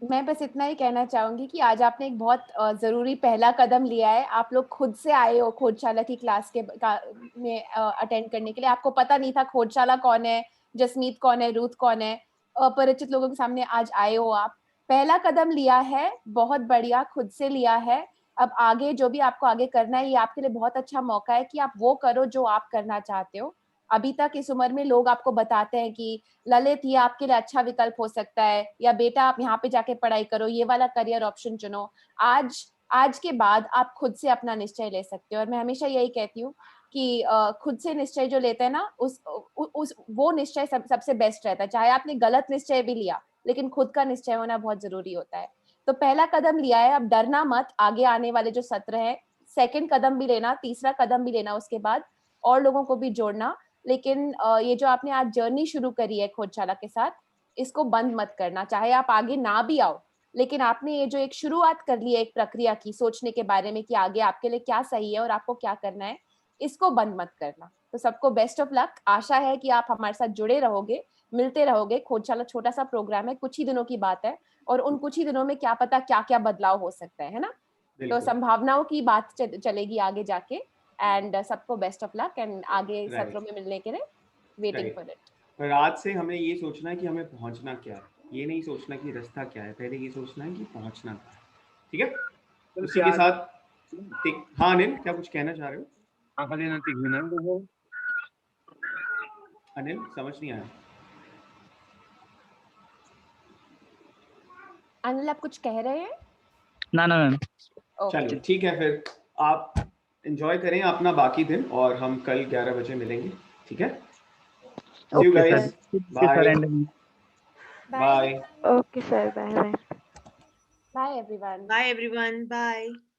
मैं बस इतना ही कहना चाहूंगी कि आज आपने एक बहुत जरूरी पहला कदम लिया है। आप लोग खुद से आए हो खोजशाला की क्लास में अटेंड करने के लिए। आपको पता नहीं था खोजशाला कौन है, जसमीत कौन है, रूथ कौन है, अपरिचित लोगों के सामने आज आए हो। आप पहला कदम लिया है, बहुत बढ़िया, खुद से लिया है। अब आगे जो भी आपको आगे करना है, ये आपके लिए बहुत अच्छा मौका है कि आप वो करो जो आप करना चाहते हो। अभी तक इस उम्र में लोग आपको बताते हैं कि ललित ये आपके लिए अच्छा विकल्प हो सकता है, या बेटा आप यहाँ पे जाके पढ़ाई करो, ये वाला करियर ऑप्शन चुनो। आज के बाद आप खुद से अपना निश्चय ले सकते हो। और मैं हमेशा यही कहती हूँ कि खुद से निश्चय जो लेते हैं ना, वो निश्चय सबसे बेस्ट रहता है। चाहे आपने गलत निश्चय भी लिया, लेकिन खुद का निश्चय होना बहुत जरूरी होता है। तो पहला कदम लिया है, अब डरना मत। आगे आने वाले जो सत्र है, सेकंड कदम भी लेना, तीसरा कदम भी लेना, उसके बाद और लोगों को भी जोड़ना। लेकिन ये जो आपने आज जर्नी शुरू करी है खोजशाला के साथ, इसको बंद मत करना, चाहे आप आगे ना भी आओ, लेकिन आपने ये जो एक शुरुआत कर ली है एक प्रक्रिया की सोचने के बारे में कि आगे आपके लिए क्या सही है और आपको क्या करना है, इसको बंद मत करना। तो सबको बेस्ट ऑफ लक। आशा है कि आप हमारे साथ जुड़े रहोगे, मिलते रहोगे। खोजशाला छोटा सा प्रोग्राम है, कुछ ही दिनों की बात है, और उन कुछ ही दिनों में क्या पता क्या क्या बदलाव हो सकता है ना। तो संभावनाओं की बात चलेगी आगे जाके। एंड सबको बेस्ट ऑफ लक एंड आगे सत्रों में मिलने के लिए वेटिंग फॉर इट। पर आज से हमें ये सोचना है कि हमें पहुंचना क्या है, ये नहीं सोचना कि रास्ता क्या है, पहले ये सोचना है कि पहुंचना क्या है। ठीक है, उसी के साथ हाँ अनिल, क्या कुछ कहना चाह रहे हो? अनिल समझ नहीं आया। अनिल आप कुछ कह रहे हैं? ना मैम। चलो ठीक है, फिर आप एंजॉय करें अपना बाकी दिन, और हम कल 11 बजे मिलेंगे। ठीक है, see you guys. Bye. Okay sir, bye bye. Bye everyone. Bye everyone. Bye.